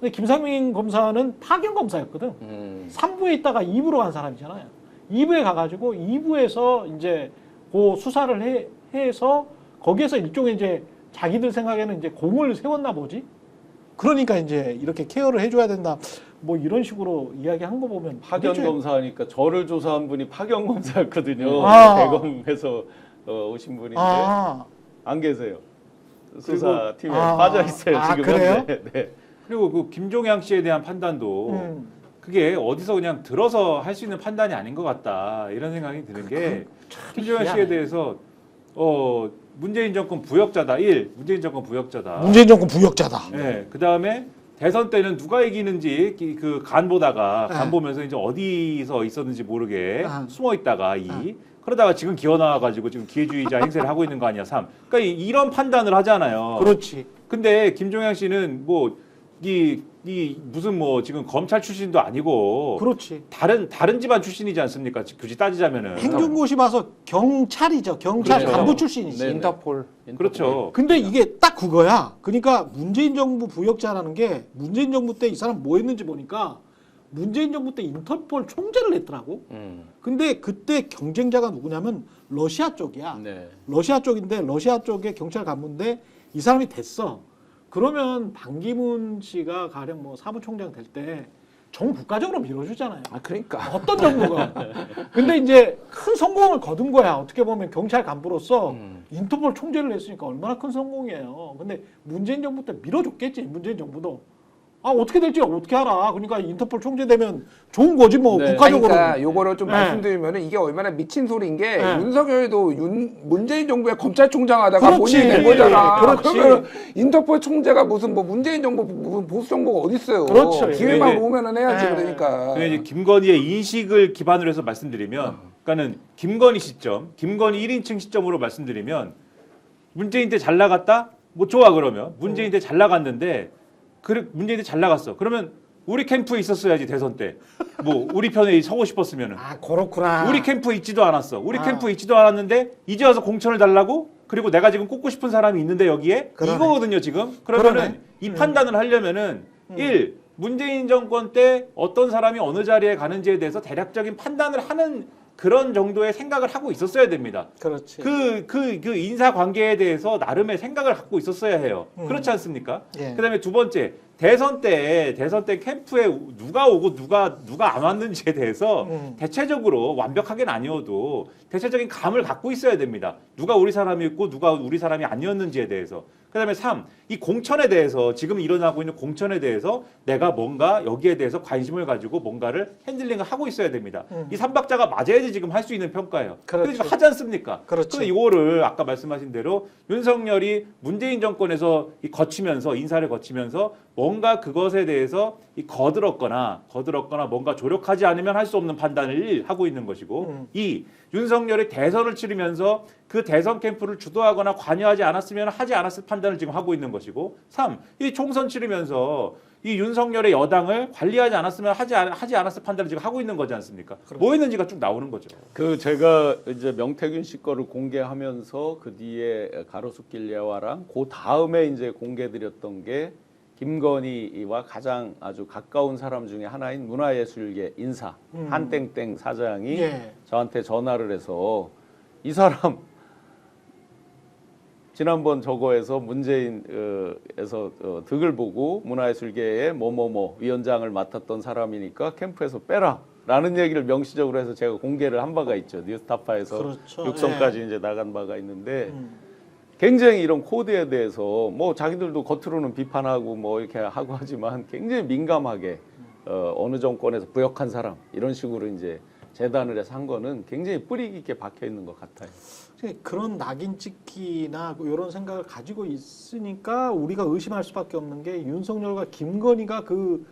근데 김상민 검사는 파견 검사였거든. 3부에 있다가 2부로 간 사람이잖아요. 2부에 가가지고 2부에서 이제 그 수사를 해서 거기에서 일종의 이제 자기들 생각에는 이제 공을 세웠나 보지. 그러니까 이제 이렇게 케어를 해줘야 된다. 뭐 이런 식으로 이야기한 거 보면 파견 검사하니까 저를 조사한 분이 파견 검사였거든요. 대검에서 오신 분인데 안 계세요. 수사팀에 빠져 있어요 지금. 그래요? 네. 그리고 그 김종양 씨에 대한 판단도 그게 어디서 그냥 들어서 할 수 있는 판단이 아닌 것 같다 이런 생각이 드는 게 김종양 씨에 대해서 문재인 정권 부역자다. 문재인 정권 부역자다. 문재인 정권 부역자다. 네. 그 다음에 대선 때는 누가 이기는지 그 간 보다가 간 보면서 이제 어디서 있었는지 모르게 숨어 있다가 그러다가 지금 기어 나와가지고 지금 기회주의자 행세를 하고 있는 거 아니야. 그러니까 이런 판단을 하잖아요. 그렇지. 근데 김종양 씨는 뭐 이 이 무슨 뭐 지금 검찰 출신도 아니고 그렇지. 다른 집안 출신이지 않습니까? 굳이 따지자면은. 행정고시 봐서 경찰이죠. 경찰 그렇죠. 간부 출신이지. 네네. 인터폴. 그렇죠. 근데 이게 딱 그거야. 그러니까 문재인 정부 부역자라는 게 문재인 정부 때 이 사람 뭐 했는지 보니까 문재인 정부 때 인터폴 총재를 냈더라고. 근데 그때 경쟁자가 누구냐면 러시아 쪽이야. 네. 러시아 쪽인데 러시아 쪽의 경찰 간부인데 이 사람이 됐어. 그러면 반기문 씨가 가령 뭐 사무총장 될 때 전 국가적으로 밀어주잖아요. 아 그러니까. 어떤 정부가. 근데 이제 큰 성공을 거둔 거야. 어떻게 보면 경찰 간부로서 인터폴 총재를 냈으니까 얼마나 큰 성공이에요. 근데 문재인 정부 때 밀어줬겠지. 문재인 정부도. 아 어떻게 될지 어떻게 알아. 그러니까 인터폴 총재 되면 좋은 거지 뭐 네. 국가적으로. 그러니까 요거를 좀 네. 말씀드리면은 이게 얼마나 미친 소리인 게 네. 윤석열도 문재인 정부의 검찰총장 하다가 그렇지. 본인이 된 거잖아. 그렇지. 그러면 인터폴 총재가 무슨 뭐 문재인 정부 무슨 보수 정부가 어디 있어요? 그렇죠. 기회만 네. 오면은 해야지 네. 그러니까. 근데 이제 김건희의 인식을 기반으로 해서 말씀드리면, 그러니까는 김건희 시점, 김건희 1인칭 시점으로 말씀드리면, 문재인 때 잘 나갔다? 뭐 좋아 그러면 문재인 때 잘 나갔는데, 문재인 때 잘 나갔어. 그러면 우리 캠프에 있었어야지 대선 때. 뭐 우리 편에 서고 싶었으면은. 아 그렇구나. 우리 캠프에 있지도 않았어. 우리 아. 캠프에 있지도 않았는데 이제 와서 공천을 달라고? 그리고 내가 지금 꼽고 싶은 사람이 있는데 여기에 그러네. 이거거든요 지금. 그러면은 그러네. 이 판단을 하려면은 1. 문재인 정권 때 어떤 사람이 어느 자리에 가는지에 대해서 대략적인 판단을 하는 그런 정도의 생각을 하고 있었어야 됩니다. 그렇지. 그 인사 관계에 대해서 나름의 생각을 갖고 있었어야 해요. 그렇지 않습니까? 예. 그다음에 두 번째 대선 때 캠프에 누가 오고 누가 안 왔는지에 대해서 대체적으로 완벽하게는 아니어도 대체적인 감을 갖고 있어야 됩니다. 누가 우리 사람이었고 누가 우리 사람이 아니었는지에 대해서. 그다음에 3. 이 공천에 대해서 지금 일어나고 있는 공천에 대해서 내가 뭔가 여기에 대해서 관심을 가지고 뭔가를 핸들링을 하고 있어야 됩니다. 이 3박자가 맞아야지 지금 할 수 있는 평가예요. 그렇죠. 근데 지금 하지 않습니까? 그렇죠. 근데 이거를 아까 말씀하신 대로 윤석열이 문재인 정권에서 인사를 거치면서 뭔가 그것에 대해서 거들었거나 뭔가 조력하지 않으면 할 수 없는 판단을 하고 있는 것이고 2. 윤석열이 대선을 치르면서 그 대선 캠프를 주도하거나 관여하지 않았으면 하지 않았을 판단을 지금 하고 있는 것이고 3. 이 총선 치르면서 이 윤석열의 여당을 관리하지 않았으면 하지 않았을 판단을 지금 하고 있는 거지 않습니까? 뭐 했는지가 쭉 나오는 거죠. 제가 이제 명태균 씨 거를 공개하면서 그 뒤에 가로수길 예화랑 그 다음에 이제 공개드렸던 게 김건희와 가장 아주 가까운 사람 중에 하나인 문화예술계 인사 한땡땡 사장이 예. 저한테 전화를 해서 이 사람 지난번 저거에서 문재인에서 득을 보고 문화예술계의 뭐뭐뭐 위원장을 맡았던 사람이니까 캠프에서 빼라라는 얘기를 명시적으로 해서 제가 공개를 한 바가 있죠. 뉴스타파에서 그렇죠. 육성까지 예. 이제 나간 바가 있는데 굉장히 이런 코드에 대해서 뭐 자기들도 겉으로는 비판하고 뭐 이렇게 하고 하지만 굉장히 민감하게 어느 정권에서 부역한 사람 이런 식으로 이제 재단을 해서 한 거는 굉장히 뿌리 깊게 박혀 있는 것 같아요. 그런 낙인 찍기나 이런 생각을 가지고 있으니까 우리가 의심할 수밖에 없는 게 윤석열과 김건희가 그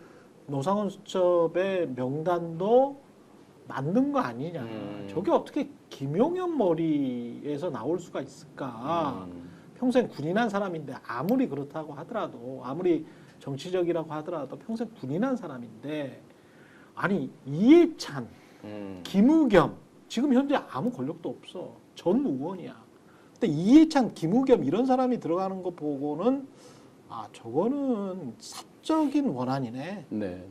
노상원 수첩의 명단도 만든 거 아니냐. 저게 어떻게 김용현 머리에서 나올 수가 있을까. 평생 군인한 사람인데 아무리 그렇다고 하더라도 아무리 정치적이라고 하더라도 평생 군인한 사람인데 아니 이해찬, 김우겸 지금 현재 아무 권력도 없어. 전 의원이야. 근데 이해찬, 김우겸 이런 사람이 들어가는 거 보고는 아 저거는 사적인 원한이네. 네.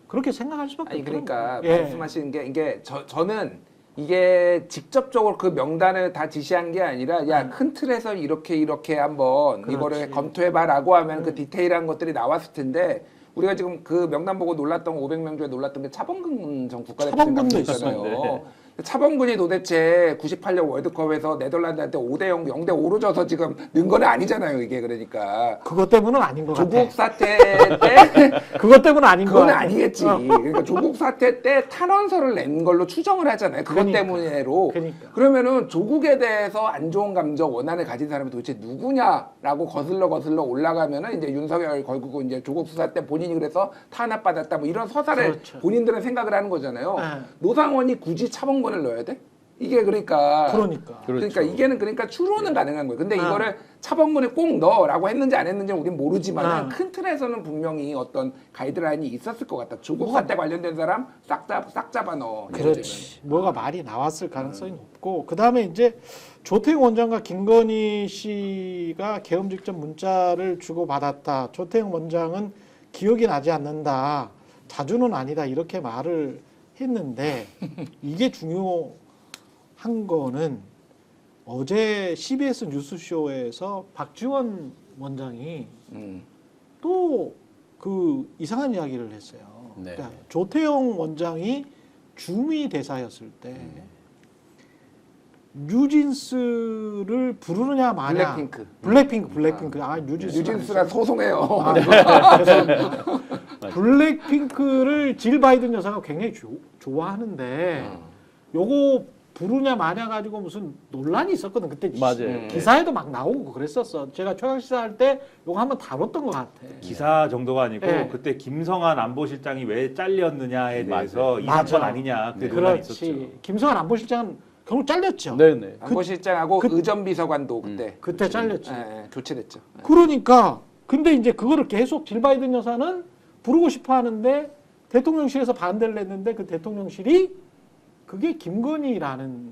그렇게 생각할 수밖에 아니 없더라고요. 그러니까 예. 말씀하시는 게 이게 저는 이게 직접적으로 그 명단을 다 지시한 게 아니라 야 큰 틀에서 이렇게 한번 그렇지. 이거를 검토해봐라고 하면 그 디테일한 것들이 나왔을 텐데 우리가 지금 그 명단 보고 놀랐던 500명 중에 놀랐던 게 차범근 전 국가대표 차범근도 있잖아요. 있었어요. 차범근이 도대체 98년 월드컵에서 네덜란드한테 5대0, 0대5로 져서 지금 는 건 아니잖아요, 이게 그러니까. 그것 때문은 아닌 것 같아. 조국 사태 때 그것 때문은 아닌 것 그건 같아. 아니겠지. 그러니까 조국 사태 때 탄원서를 낸 걸로 추정을 하잖아요. 그것 그러니까. 때문에로. 그러니까. 그러면은 조국에 대해서 안 좋은 감정, 원한을 가진 사람이 도대체 누구냐라고 거슬러 올라가면은 이제 윤석열 걸고 이제 조국 수사 때 본인이 그래서 탄압받았다 뭐 이런 서사를 그렇죠. 본인들은 생각을 하는 거잖아요. 네. 노상원이 굳이 차범근을 넣어야 돼? 이게 그러니까 그러니까. 그러니까 그렇죠. 이게는 그러니까 추론은 가능한 거예요. 근데 아. 이거를 차범근에 꼭 넣어라고 했는지 안 했는지는 우리는 모르지만 아. 큰 틀에서는 분명히 어떤 가이드라인이 있었을 것 같다. 조국 사태 관련된 사람 싹 잡아 넣어. 그렇지. 뭐가 말이 나왔을 가능성이 높고 그다음에 이제 조태용 원장과 김건희 씨가 계엄 직전 문자를 주고 받았다. 조태용 원장은 기억이 나지 않는다. 자주는 아니다. 이렇게 말을 했는데 이게 중요한 거는 어제 CBS 뉴스쇼에서 박지원 원장이 또 그 이상한 이야기를 했어요. 네. 그러니까 조태용 원장이 주미 대사였을 때 뉴진스를 부르느냐 마냐. 블랙핑크. 아, 뉴진스가 소송해요. 아, 죄송합니다. 블랙핑크를 질 바이든 여사가 굉장히 좋아하는데 요거 부르냐 마냐 가지고 무슨 논란이 있었거든. 그때 맞아요. 기사에도 막 나오고 그랬었어. 제가 최강시사 할 때 요거 한번 다뤘던 것 같아. 기사 정도가 아니고 네. 그때 김성한 안보실장이 왜 잘렸느냐에 대해서 이 맞아. 사건 아니냐 그 논란이 있었죠. 그렇지. 김성한 안보실장은 결국 잘렸죠. 네네. 안보실장하고 의전비서관도 그때 그때 잘렸지. 교체됐죠. 그러니까 근데 이제 그거를 계속 질 바이든 여사는 부르고 싶어 하는데 대통령실에서 반대를 했는데 그 대통령실이 그게 김건희라는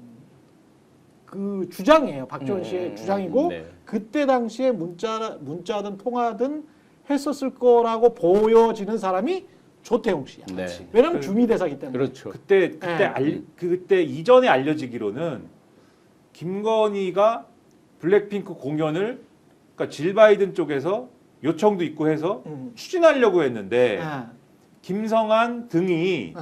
그 주장이에요. 박지원 씨의 주장이고 네. 그때 당시에 문자든 통화든 했었을 거라고 보여지는 사람이 조태용 씨야. 네. 왜냐면 주미 대사기 때문에. 그렇죠. 그때 이전에 알려지기로는 김건희가 블랙핑크 공연을 그러니까 질 바이든 쪽에서 요청도 있고 해서 추진하려고 했는데 김성한 등이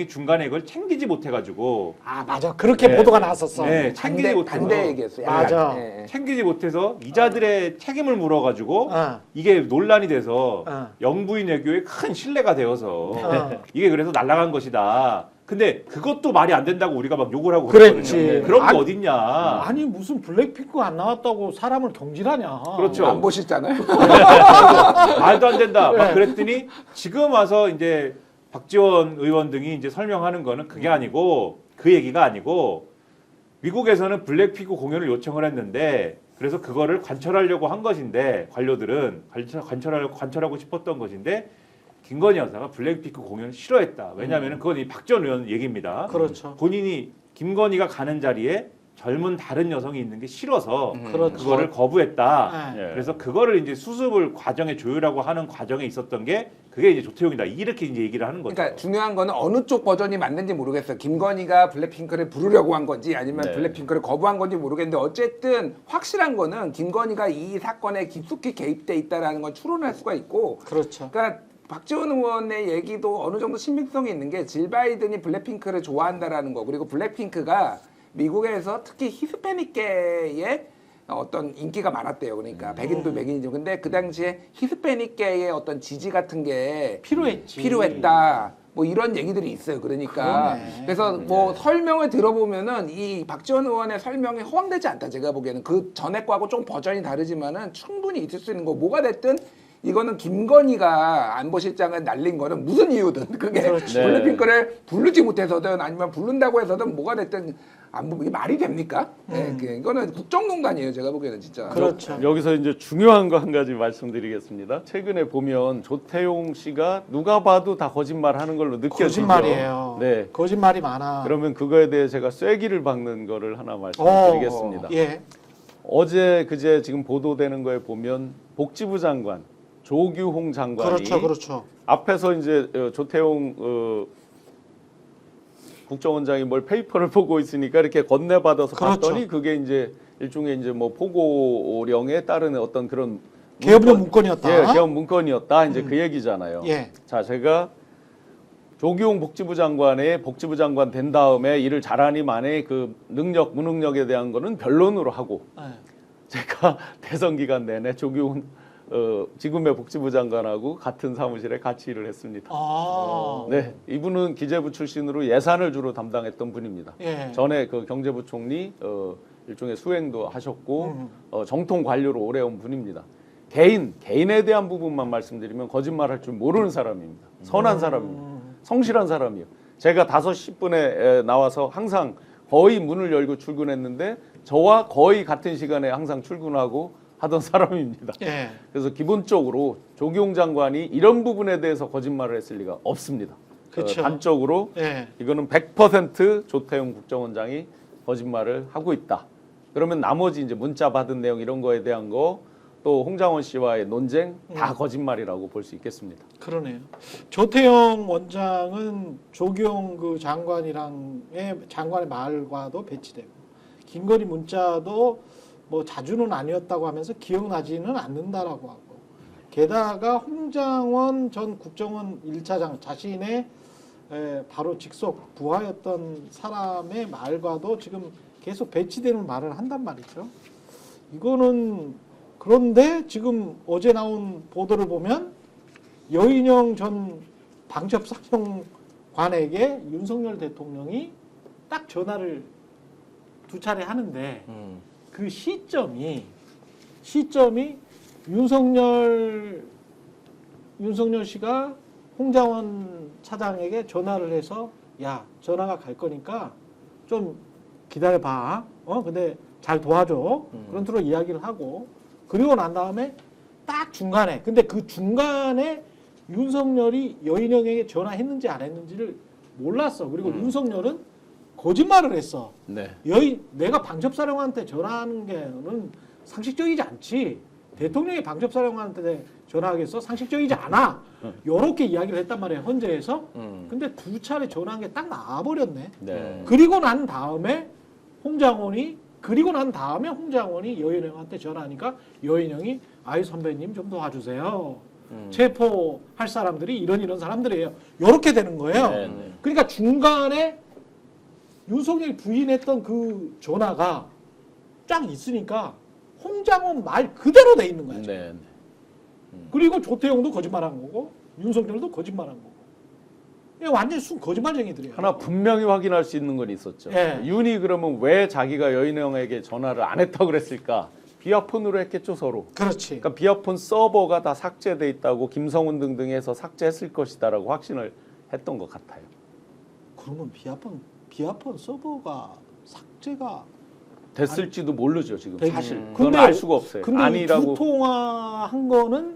중간에 이걸 챙기지 못해가지고 아 맞아 그렇게 네. 보도가 나왔었어. 네, 챙기지 못해서 반대 얘기했어요. 맞아. 챙기지 못해서 이자들의 책임을 물어가지고 어. 이게 논란이 돼서 어. 영부인 외교에 큰 신뢰가 되어서 어. 이게 그래서 날아간 것이다. 근데 그것도 말이 안 된다고 우리가 막 욕을 하고 그랬지. 그랬거든요. 그런 게 아니, 어딨냐. 아니 무슨 블랙핑크 안 나왔다고 사람을 경질하냐. 그렇죠. 안 보시잖아요. 말도 안 된다. 막 네. 그랬더니 지금 와서 이제 박지원 의원 등이 이제 설명하는 거는 그게 아니고 그 얘기가 아니고 미국에서는 블랙핑크 공연을 요청을 했는데 그래서 그거를 관철하려고 한 것인데 관료들은 관철하고 싶었던 것인데 김건희 여사가 블랙핑크 공연을 싫어했다. 왜냐하면 그건 이 박지원 의원 얘기입니다. 그렇죠. 본인이 김건희가 가는 자리에 젊은 다른 여성이 있는 게 싫어서 그렇죠. 그거를 거부했다. 네. 그래서 그거를 이제 수습을 과정에 조율하고 하는 과정에 있었던 게 그게 이제 조태용이다. 이렇게 이제 얘기를 하는 거죠. 그러니까 중요한 거는 어느 쪽 버전이 맞는지 모르겠어요. 김건희가 블랙핑크를 부르려고 한 건지 아니면 네. 블랙핑크를 거부한 건지 모르겠는데 어쨌든 확실한 거는 김건희가 이 사건에 깊숙이 개입돼 있다라는 건 추론할 수가 있고 그렇죠. 그러니까 박지원 의원의 얘기도 어느 정도 신빙성이 있는 게 질 바이든이 블랙핑크를 좋아한다라는 거 그리고 블랙핑크가 미국에서 특히 히스패닉계의 어떤 인기가 많았대요. 그러니까 백인도 백인이죠. 근데 그 당시에 히스패닉계의 어떤 지지 같은 게 필요했다. 뭐 이런 얘기들이 있어요. 그러니까 그러네. 그래서 뭐 설명을 들어보면은 이 박지원 의원의 설명이 허황되지 않다. 제가 보기에는 그 전에 거하고 좀 버전이 다르지만은 충분히 있을 수 있는 거 뭐가 됐든 이거는 김건희가 안보실장을 날린 거는 무슨 이유든 그게 그렇지. 블랙핑크를 부르지 못해서든 아니면 부른다고 해서든 뭐가 됐든 이게 말이 됩니까? 네, 이거는 국정농단이에요. 제가 보기에는 진짜. 그렇죠. 여기서 이제 중요한 거 한 가지 말씀드리겠습니다. 최근에 보면 조태용 씨가 누가 봐도 다 거짓말하는 걸로 느껴지죠. 거짓말이에요. 네. 거짓말이 많아. 그러면 그거에 대해 제가 쐐기를 박는 거를 하나 말씀드리겠습니다. 예. 어제 그제 지금 보도되는 거에 보면 복지부 장관 조규홍 장관이 그렇죠. 앞에서 이제 조태용 국정원장이 뭘 페이퍼를 보고 있으니까 이렇게 건네받아서 그렇죠. 봤더니 그게 이제 일종의 이제 뭐 포고령에 따른 어떤 그런 계엄령 문건이었다. 예, 계엄 문건이었다. 이제 그 얘기잖아요. 예. 자, 제가 조규홍 복지부 장관의 복지부 장관 된 다음에 일을 잘하니 만에 그 능력 무능력에 대한 거는 변론으로 하고 예. 제가 대선 기간 내내 조규홍 지금의 복지부 장관하고 같은 사무실에 같이 일을 했습니다. 아. 네, 이분은 기재부 출신으로 예산을 주로 담당했던 분입니다. 예. 전에 그 경제부총리 일종의 수행도 하셨고 정통 관료로 오래 온 분입니다. 개인에 대한 부분만 말씀드리면 거짓말할 줄 모르는 사람입니다. 선한 사람입니다. 성실한 사람이요. 제가 5시 10분에 나와서 항상 거의 문을 열고 출근했는데 저와 거의 같은 시간에 항상 출근하고 하던 사람입니다. 예. 그래서 기본적으로 조기용 장관이 이런 부분에 대해서 거짓말을 했을 리가 없습니다. 그쵸. 단적으로 예. 이거는 100% 조태용 국정원장이 거짓말을 하고 있다. 그러면 나머지 이제 문자 받은 내용 이런 거에 대한 거 또 홍장원 씨와의 논쟁 다 거짓말이라고 볼 수 있겠습니다. 그러네요. 조태영 원장은 조기용 그 장관의 말과도 배치되고 긴거리 문자도 뭐 자주는 아니었다고 하면서 기억나지는 않는다라고 하고 게다가 홍장원 전 국정원 1차장 자신의 바로 직속 부하였던 사람의 말과도 지금 계속 배치되는 말을 한단 말이죠. 이거는 그런데 지금 어제 나온 보도를 보면 여인영 전 방첩사령관에게 윤석열 대통령이 딱 전화를 2차례 하는데 그 시점이 윤석열 씨가 홍장원 차장에게 전화를 해서 야 전화가 갈 거니까 좀 기다려봐. 근데 잘 도와줘. 그런 식으로 이야기를 하고 그리고 난 다음에 딱 중간에 근데 그 중간에 윤석열이 여인영에게 전화했는지 안 했는지를 몰랐어. 그리고 윤석열은 거짓말을 했어. 네. 내가 방첩사령관한테 전화하는 게는 상식적이지 않지. 대통령이 방첩사령관한테 전화하겠어? 상식적이지 않아. 요렇게 이야기를 했단 말이에요. 헌재에서. 근데 2차례 전화한 게 딱 나와버렸네. 네. 그리고 난 다음에 홍장원이 여인영한테 전화하니까 여인영이 아이 선배님 좀 도와주세요. 체포할 사람들이 이런 사람들이에요. 요렇게 되는 거예요. 네, 네. 그러니까 중간에 윤석열이 부인했던 그 전화가 쫙 있으니까 홍장원 말 그대로 돼 있는 거야. 지금. 네. 그리고 조태용도 거짓말한 거고 윤석열도 거짓말한 거고. 이게 완전히 거짓말쟁이들이에요. 하나 분명히 확인할 수 있는 건 있었죠. 예. 윤이 그러면 왜 자기가 여인영에게 전화를 안 했다고 그랬을까? 비아폰으로 했겠죠 서로. 그렇지. 그러니까 비아폰 서버가 다 삭제돼 있다고 김성훈 등등 해서 삭제했을 것이다라고 확신을 했던 것 같아요. 그러면 비아폰 서버가 삭제가 됐을지도 모르죠 지금 되지. 사실. 그건 근데 알 수가 없어요. 근데 아니라고. 이 투통화한 거는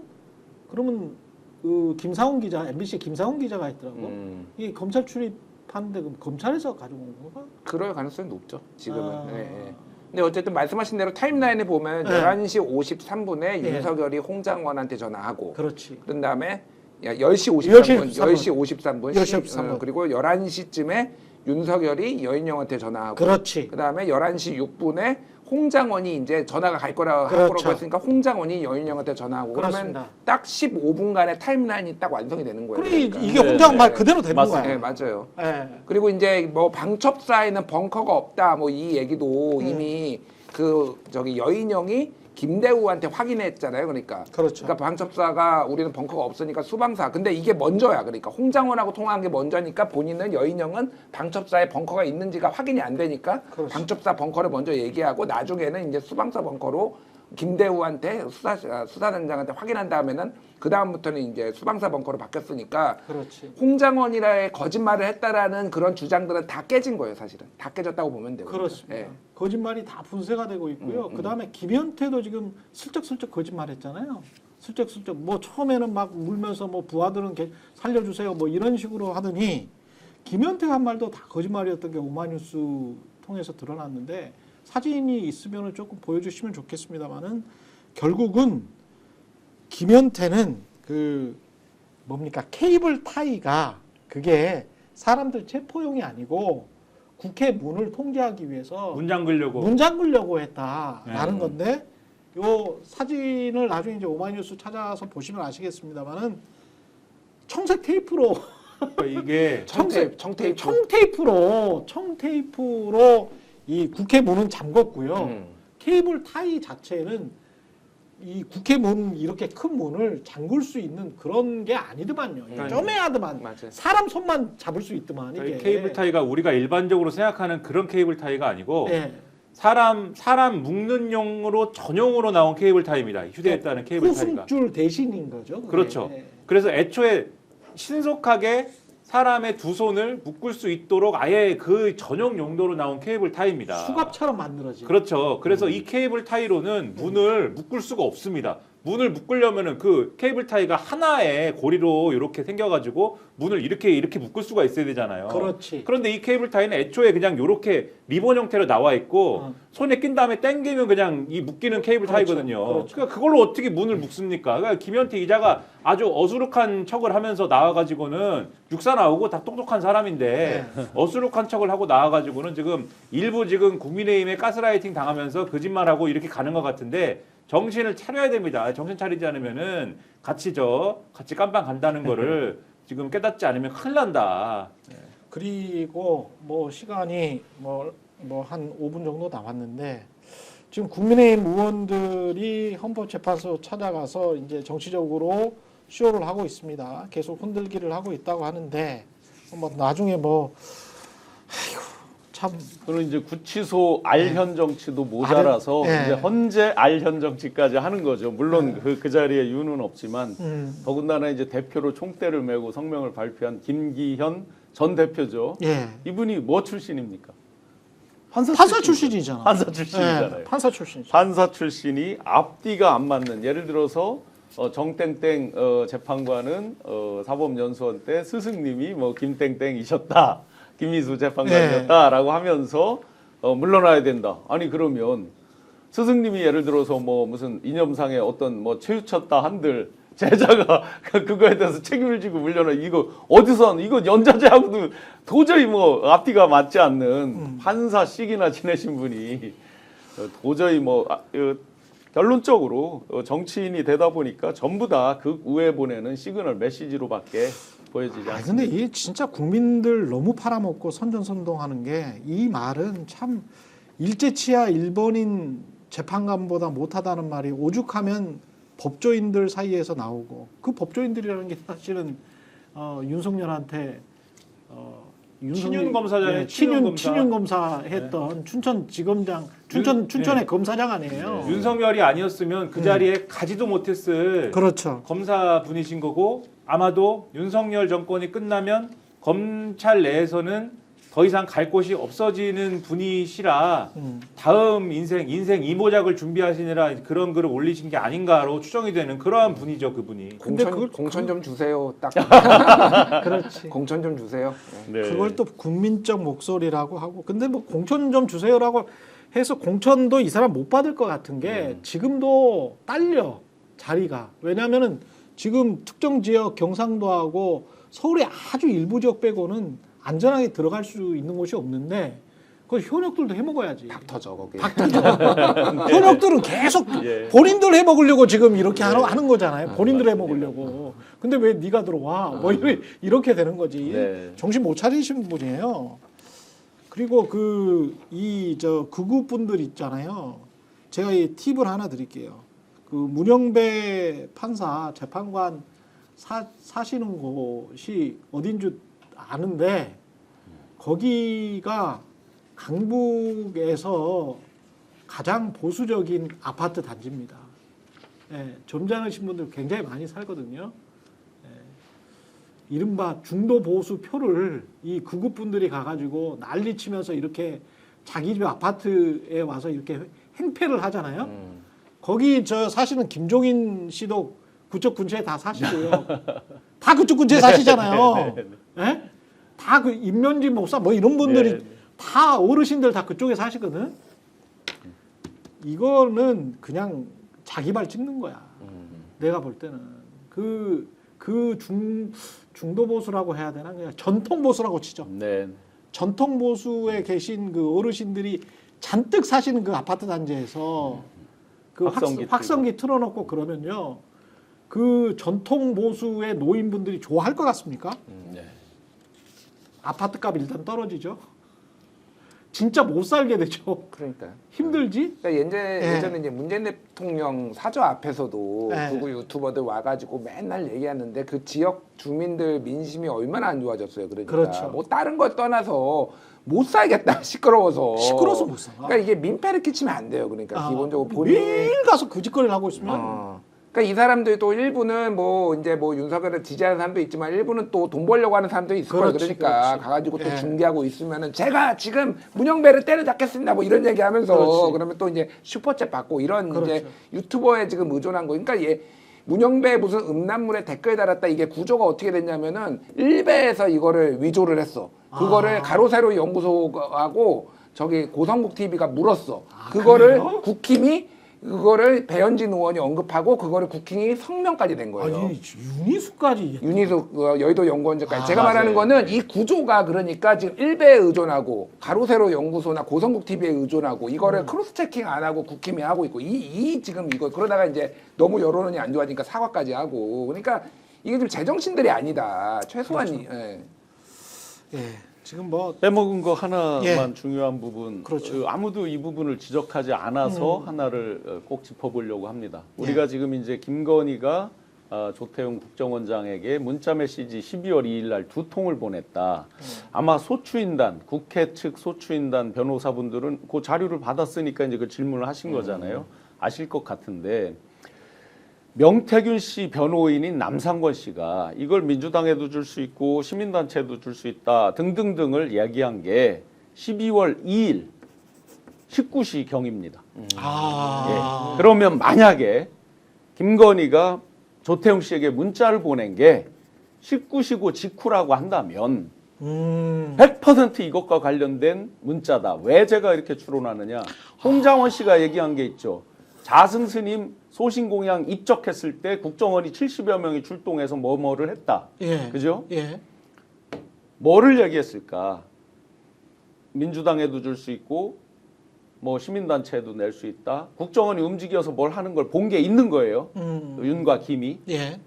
그러면 그 김상훈 기자, MBC 김상훈 기자가 했더라고. 이게 검찰 출입하는데 그럼 검찰에서 가져온 건가? 그럴 가능성이 높죠. 지금은. 아. 예. 근데 어쨌든 말씀하신 대로 타임라인에 보면 네. 11시 53분에 네. 윤석열이 홍장관한테 전화하고 그렇지. 그런 다음에 10시 10시 53분 10시 53분. 그리고 11시쯤에 윤석열이 여인영한테 전화하고 그렇지. 그다음에 11시 6분에 홍장원이 이제 전화가 갈 거라고 그렇죠. 했으니까 홍장원이 여인영한테 전화하고 그렇습니다. 그러면 딱 15분간의 타임라인이 딱 완성이 되는 거예요. 그래 그러니까. 이게 홍장원 말 네. 그대로 되는 맞습니다. 거야. 네, 맞아요. 예. 그리고 이제 뭐 방첩사에는 벙커가 없다 뭐 이 얘기도 이미 그 저기 여인영이 김대우한테 확인했잖아요. 그러니까. 그렇죠. 그러니까 방첩사가 우리는 벙커가 없으니까 수방사. 근데 이게 먼저야. 그러니까 홍장원하고 통화한 게 먼저니까 본인은 여인영은 방첩사에 벙커가 있는지가 확인이 안 되니까 그렇죠. 방첩사 벙커를 먼저 얘기하고 나중에는 이제 수방사 벙커로 김대우한테 수사단장한테 확인한 다음에는 그 다음부터는 이제 수방사 벙커로 바뀌었으니까 그렇지. 홍장원이라의 거짓말을 했다라는 그런 주장들은 다 깨진 거예요, 사실은. 다 깨졌다고 보면 돼요. 그렇습니다. 예. 거짓말이 다 분쇄가 되고 있고요. 그다음에 김현태도 지금 슬쩍슬쩍 거짓말했잖아요. 슬쩍슬쩍 뭐 처음에는 막 울면서 뭐 부하들은 살려주세요 뭐 이런 식으로 하더니 김현태가 한 말도 다 거짓말이었던 게 오마이뉴스 통해서 드러났는데 사진이 있으면 조금 보여주시면 좋겠습니다만은 결국은 김현태는 그 뭡니까 케이블 타이가 그게 사람들 체포용이 아니고 국회 문을 통제하기 위해서 문 잠그려고. 문 잠그려고 했다라는 네. 건데 요 사진을 나중에 이제 오마이뉴스 찾아서 보시면 아시겠습니다만은 청색 테이프로 그러니까 이게 청테이프. 청테이프로 이 국회 문은 잠궜고요. 케이블 타이 자체는 이 국회 문 이렇게 큰 문을 잠글 수 있는 그런 게 아니더만요. 쪼매하더만 맞아요. 사람 손만 잡을 수 있더만 이 이게. 케이블 타이가 우리가 일반적으로 생각하는 그런 케이블 타이가 아니고 네. 사람 묶는 용으로 전용으로 나온 케이블 타이입니다. 휴대에 따른 케이블 타이가. 호승줄 대신인 거죠. 그게. 그렇죠. 네. 그래서 애초에 신속하게 사람의 두 손을 묶을 수 있도록 아예 그 전용 용도로 나온 케이블 타이입니다. 수갑처럼 만들어진. 그렇죠. 그래서 이 케이블 타이로는 문을 묶을 수가 없습니다. 문을 묶으려면은 그 케이블 타이가 하나의 고리로 이렇게 생겨가지고 문을 이렇게 묶을 수가 있어야 되잖아요. 그렇지. 그런데 이 케이블 타이는 애초에 그냥 이렇게 리본 형태로 나와 있고 손에 낀 다음에 당기면 그냥 이 묶이는 케이블 그렇죠. 타이거든요. 그렇죠. 그러니까 그걸로 어떻게 문을 묶습니까? 그러니까 김현태 기자가 아주 어수룩한 척을 하면서 나와가지고는 육사 나오고 다 똑똑한 사람인데 어수룩한 척을 하고 나와가지고는 지금 일부 지금 국민의힘에 가스라이팅 당하면서 거짓말하고 이렇게 가는 것 같은데 정신을 차려야 됩니다. 정신 차리지 않으면은 같이 깜빵 간다는 거를 지금 깨닫지 않으면 큰일 난다. 그리고 뭐 시간이 뭐 한 5분 정도 남았는데 지금 국민의힘 의원들이 헌법재판소 찾아가서 이제 정치적으로 쇼를 하고 있습니다. 계속 흔들기를 하고 있다고 하는데 뭐 나중에 참 그리고 이제 구치소 알현 정치도 모자라서 네. 이제 헌재 알현 정치까지 하는 거죠. 물론 그 자리에 유는 없지만 더군다나 이제 대표로 총대를 메고 성명을 발표한 김기현 전 대표죠. 예. 이분이 뭐 출신입니까? 판사 출신이잖아. 판사 출신이잖아요. 예, 판사 출신이죠. 판사 출신이 앞뒤가 안 맞는, 예를 들어서 정땡땡 재판관은 사법연수원 때 스승님이 뭐 김땡땡이셨다, 김희수 재판관이었다라고 하면서 물러나야 된다. 아니 그러면 스승님이 예를 들어서 뭐 무슨 이념상의 어떤 뭐 최우쳤다 한들 제자가 그거에 대해서 책임을 지고 물러나, 이거 어디서 이거 연좌제하고도 도저히 뭐 앞뒤가 맞지 않는 판사씩이나 지내신 분이 도저히 결론적으로 정치인이 되다 보니까 전부 다 극우에 보내는 시그널 메시지로밖에 보여지지 않습니다. 근데 이게 진짜 국민들 너무 팔아먹고 선전선동하는 게, 이 말은 참 일제치하 일본인 재판관보다 못하다는 말이 오죽하면 법조인들 사이에서 나오고, 그 법조인들이라는 게 사실은 윤석열한테 친윤 검사잖아요. 친윤 검사 했던 춘천지검장, 춘천의 검사장 아니에요. 윤석열이 아니었으면 그 자리에 가지도 못했을 그렇죠. 검사분이신 거고, 아마도 윤석열 정권이 끝나면 검찰 내에서는 더 이상 갈 곳이 없어지는 분이시라 다음 인생 이모작을 준비하시느라 그런 글을 올리신 게 아닌가로 추정이 되는 그러한 분이죠, 그분이. 근데 공천 좀 주세요. 딱. 그렇지. 공천 좀 주세요. 네. 그걸 또 국민적 목소리라고 하고, 근데 뭐 공천 좀 주세요라고 해서 공천도 이 사람 못 받을 것 같은 게 지금도 딸려 자리가. 왜냐하면은 지금 특정 지역 경상도하고 서울의 아주 일부 지역 빼고는 안전하게 들어갈 수 있는 곳이 없는데, 그 현역들도 해먹어야지. 박 터져 거기. 현역들은 계속 본인들 해먹으려고 지금 이렇게 하는 거잖아요. 본인들 해먹으려고. 근데 왜 네가 들어와? 뭐 이렇게 되는 거지. 네. 정신 못 차리신 분이에요. 그리고 극우 분들 있잖아요. 제가 이 팁을 하나 드릴게요. 그 문영배 판사 재판관 사시는 곳이 어딘 줄 아는데, 거기가 강북에서 가장 보수적인 아파트 단지입니다. 예, 점잖으신 분들 굉장히 많이 살거든요. 예, 이른바 중도 보수 표를 이 극우분들이 가가지고 난리치면서 이렇게 자기 집 아파트에 와서 이렇게 행패를 하잖아요. 거기 사시는 김종인 씨도 그쪽 근처에 다 사시고요. 다 그쪽 근처에 사시잖아요. 예? 다 그 임면지 목사 뭐 이런 분들이 다 어르신들 다 그쪽에 사시거든. 이거는 그냥 자기 발 찍는 거야. 내가 볼 때는 중도 보수라고 해야 되나, 그냥 전통 보수라고 치죠. 네. 전통 보수에 계신 그 어르신들이 잔뜩 사시는 그 아파트 단지에서 그 확성기 틀어놓고 그러면요, 그 전통 보수의 노인분들이 좋아할 것 같습니까? 네. 아파트값 일단 떨어지죠. 진짜 못 살게 되죠. 그러니까요. 힘들지? 그러니까 예전에 이제 문재인 대통령 사저 앞에서도 극우 유튜버들 와가지고 맨날 얘기하는데 그 지역 주민들 민심이 얼마나 안 좋아졌어요. 그러니까 그렇죠. 뭐 다른 걸 떠나서 못 살겠다. 시끄러워서 못 살아. 그러니까 이게 민폐를 끼치면 안 돼요. 그러니까 기본적으로 본인 매일 가서 그 짓거리를 하고 있으면 그러니까 그러니까 이 사람들이 또 일부는 뭐 이제 뭐 윤석열을 지지하는 사람도 있지만 일부는 또 돈 벌려고 하는 사람도 있을 거예요. 그렇지, 그러니까 그렇지. 가가지고 또 예. 중계하고 있으면은 제가 지금 문영배를 때려잡겠습니다. 뭐 이런 얘기하면서 그렇지. 그러면 또 이제 슈퍼챗 받고 이런 그렇죠. 이제 유튜버에 지금 의존한 거. 그러니까 얘 문영배 무슨 음란물에 댓글 달았다 이게 구조가 어떻게 됐냐면은 일베에서 이거를 위조를 했어. 그거를 가로세로 연구소하고 저기 고성국 TV가 물었어. 그거를 그래요? 국힘이 그거를 배현진 의원이 언급하고 그거를 국힘이 성명까지 낸 거예요. 아니 윤희수까지 윤희숙 여의도 연구원장까지. 제가 맞아요. 말하는 거는 이 구조가 그러니까 지금 일베에 의존하고 가로세로 연구소나 고성국 TV에 의존하고 이거를 크로스 체킹 안 하고 국힘이 하고 있고 이 지금 이거 그러다가 이제 너무 여론이 안 좋아지니까 사과까지 하고 그러니까 이게 좀 제정신들이 아니다. 최소한이. 그렇죠. 예. 예. 지금 뭐 빼먹은 거 하나만 예. 중요한 부분. 그렇죠. 아무도 이 부분을 지적하지 않아서 하나를 꼭 짚어보려고 합니다. 우리가 지금 이제 김건희가 조태용 국정원장에게 문자 메시지 12월 2일 날 2통을 보냈다. 아마 소추인단, 국회 측 소추인단 변호사분들은 그 자료를 받았으니까 이제 그 질문을 하신 거잖아요. 아실 것 같은데 명태균 씨 변호인인 남상권 씨가 이걸 민주당에도 줄 수 있고 시민단체도 줄 수 있다 등등등을 이야기한 게 12월 2일 19시 경입니다. 예. 그러면 만약에 김건희가 조태용 씨에게 문자를 보낸 게 19시고 직후라고 한다면 100% 이것과 관련된 문자다. 왜 제가 이렇게 추론하느냐. 홍장원 씨가 얘기한 게 있죠. 자승스님 소신공양 입적했을 때 국정원이 70여 명이 출동해서 뭐뭐를 했다. 예. 그죠? 예. 뭐를 얘기했을까? 민주당에도 줄 수 있고 뭐 시민단체에도 낼 수 있다. 국정원이 움직여서 뭘 하는 걸 본 게 있는 거예요. 윤과 김이. 예.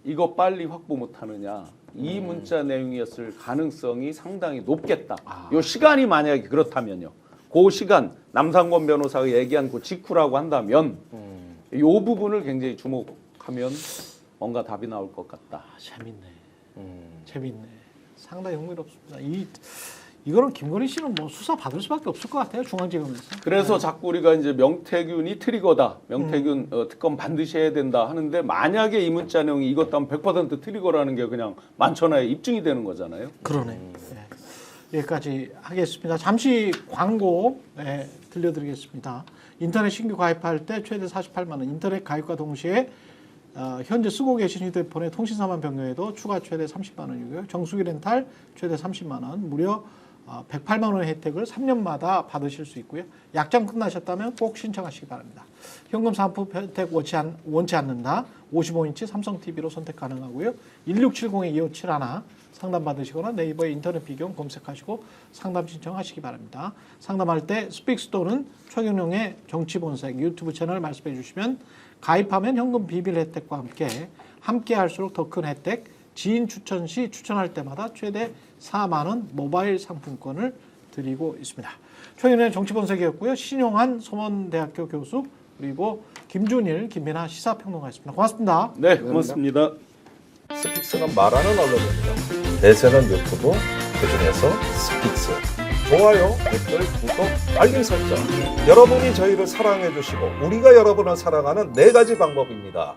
이거 빨리 확보 못하느냐. 이 문자 내용이었을 가능성이 상당히 높겠다. 요 시간이 만약에 그렇다면요. 그 시간 남상권 변호사가 얘기한 그 직후라고 한다면 이 부분을 굉장히 주목하면 뭔가 답이 나올 것 같다. 재밌네. 재밌네. 상당히 흥미롭습니다. 이거는 김건희 씨는 뭐 수사 받을 수밖에 없을 것 같아요. 중앙지검에서. 그래서 자꾸 우리가 이제 명태균이 트리거다. 명태균 특검 반드시 해야 된다 하는데 만약에 이 문자 내용이 이것 하면 100% 트리거라는 게 그냥 만천하에 입증이 되는 거잖아요. 그러네. 예. 여기까지 하겠습니다. 잠시 광고 들려드리겠습니다. 인터넷 신규 가입할 때 최대 48만 원, 인터넷 가입과 동시에 현재 쓰고 계신 휴대폰의 통신사만 변경해도 추가 최대 30만 원이고요. 정수기 렌탈 최대 30만 원, 무려 108만 원의 혜택을 3년마다 받으실 수 있고요. 약정 끝나셨다면 꼭 신청하시기 바랍니다. 현금 상품 혜택 원치 않는다. 55인치 삼성 TV로 선택 가능하고요. 1670-2571 상담 받으시거나 네이버에 인터넷 비경 검색하시고 상담 신청하시기 바랍니다. 상담할 때 스픽스 또는 최경영의 정치본색 유튜브 채널 말씀해 주시면 가입하면 현금 비밀 혜택과 함께 할수록 더 큰 혜택, 지인 추천 시 추천할 때마다 최대 4만 원 모바일 상품권을 드리고 있습니다. 최경영의 정치본색이었고요. 신용한 서원대학교 교수 그리고 김준일, 김민아 시사평론가였습니다. 고맙습니다. 네, 고맙습니다. 스픽스가 말하는 언론입니다. 대세는 유튜브, 그중에서 스픽스. 좋아요, 댓글, 구독, 알림 설정. 여러분이 저희를 사랑해 주시고 우리가 여러분을 사랑하는 4가지 방법입니다.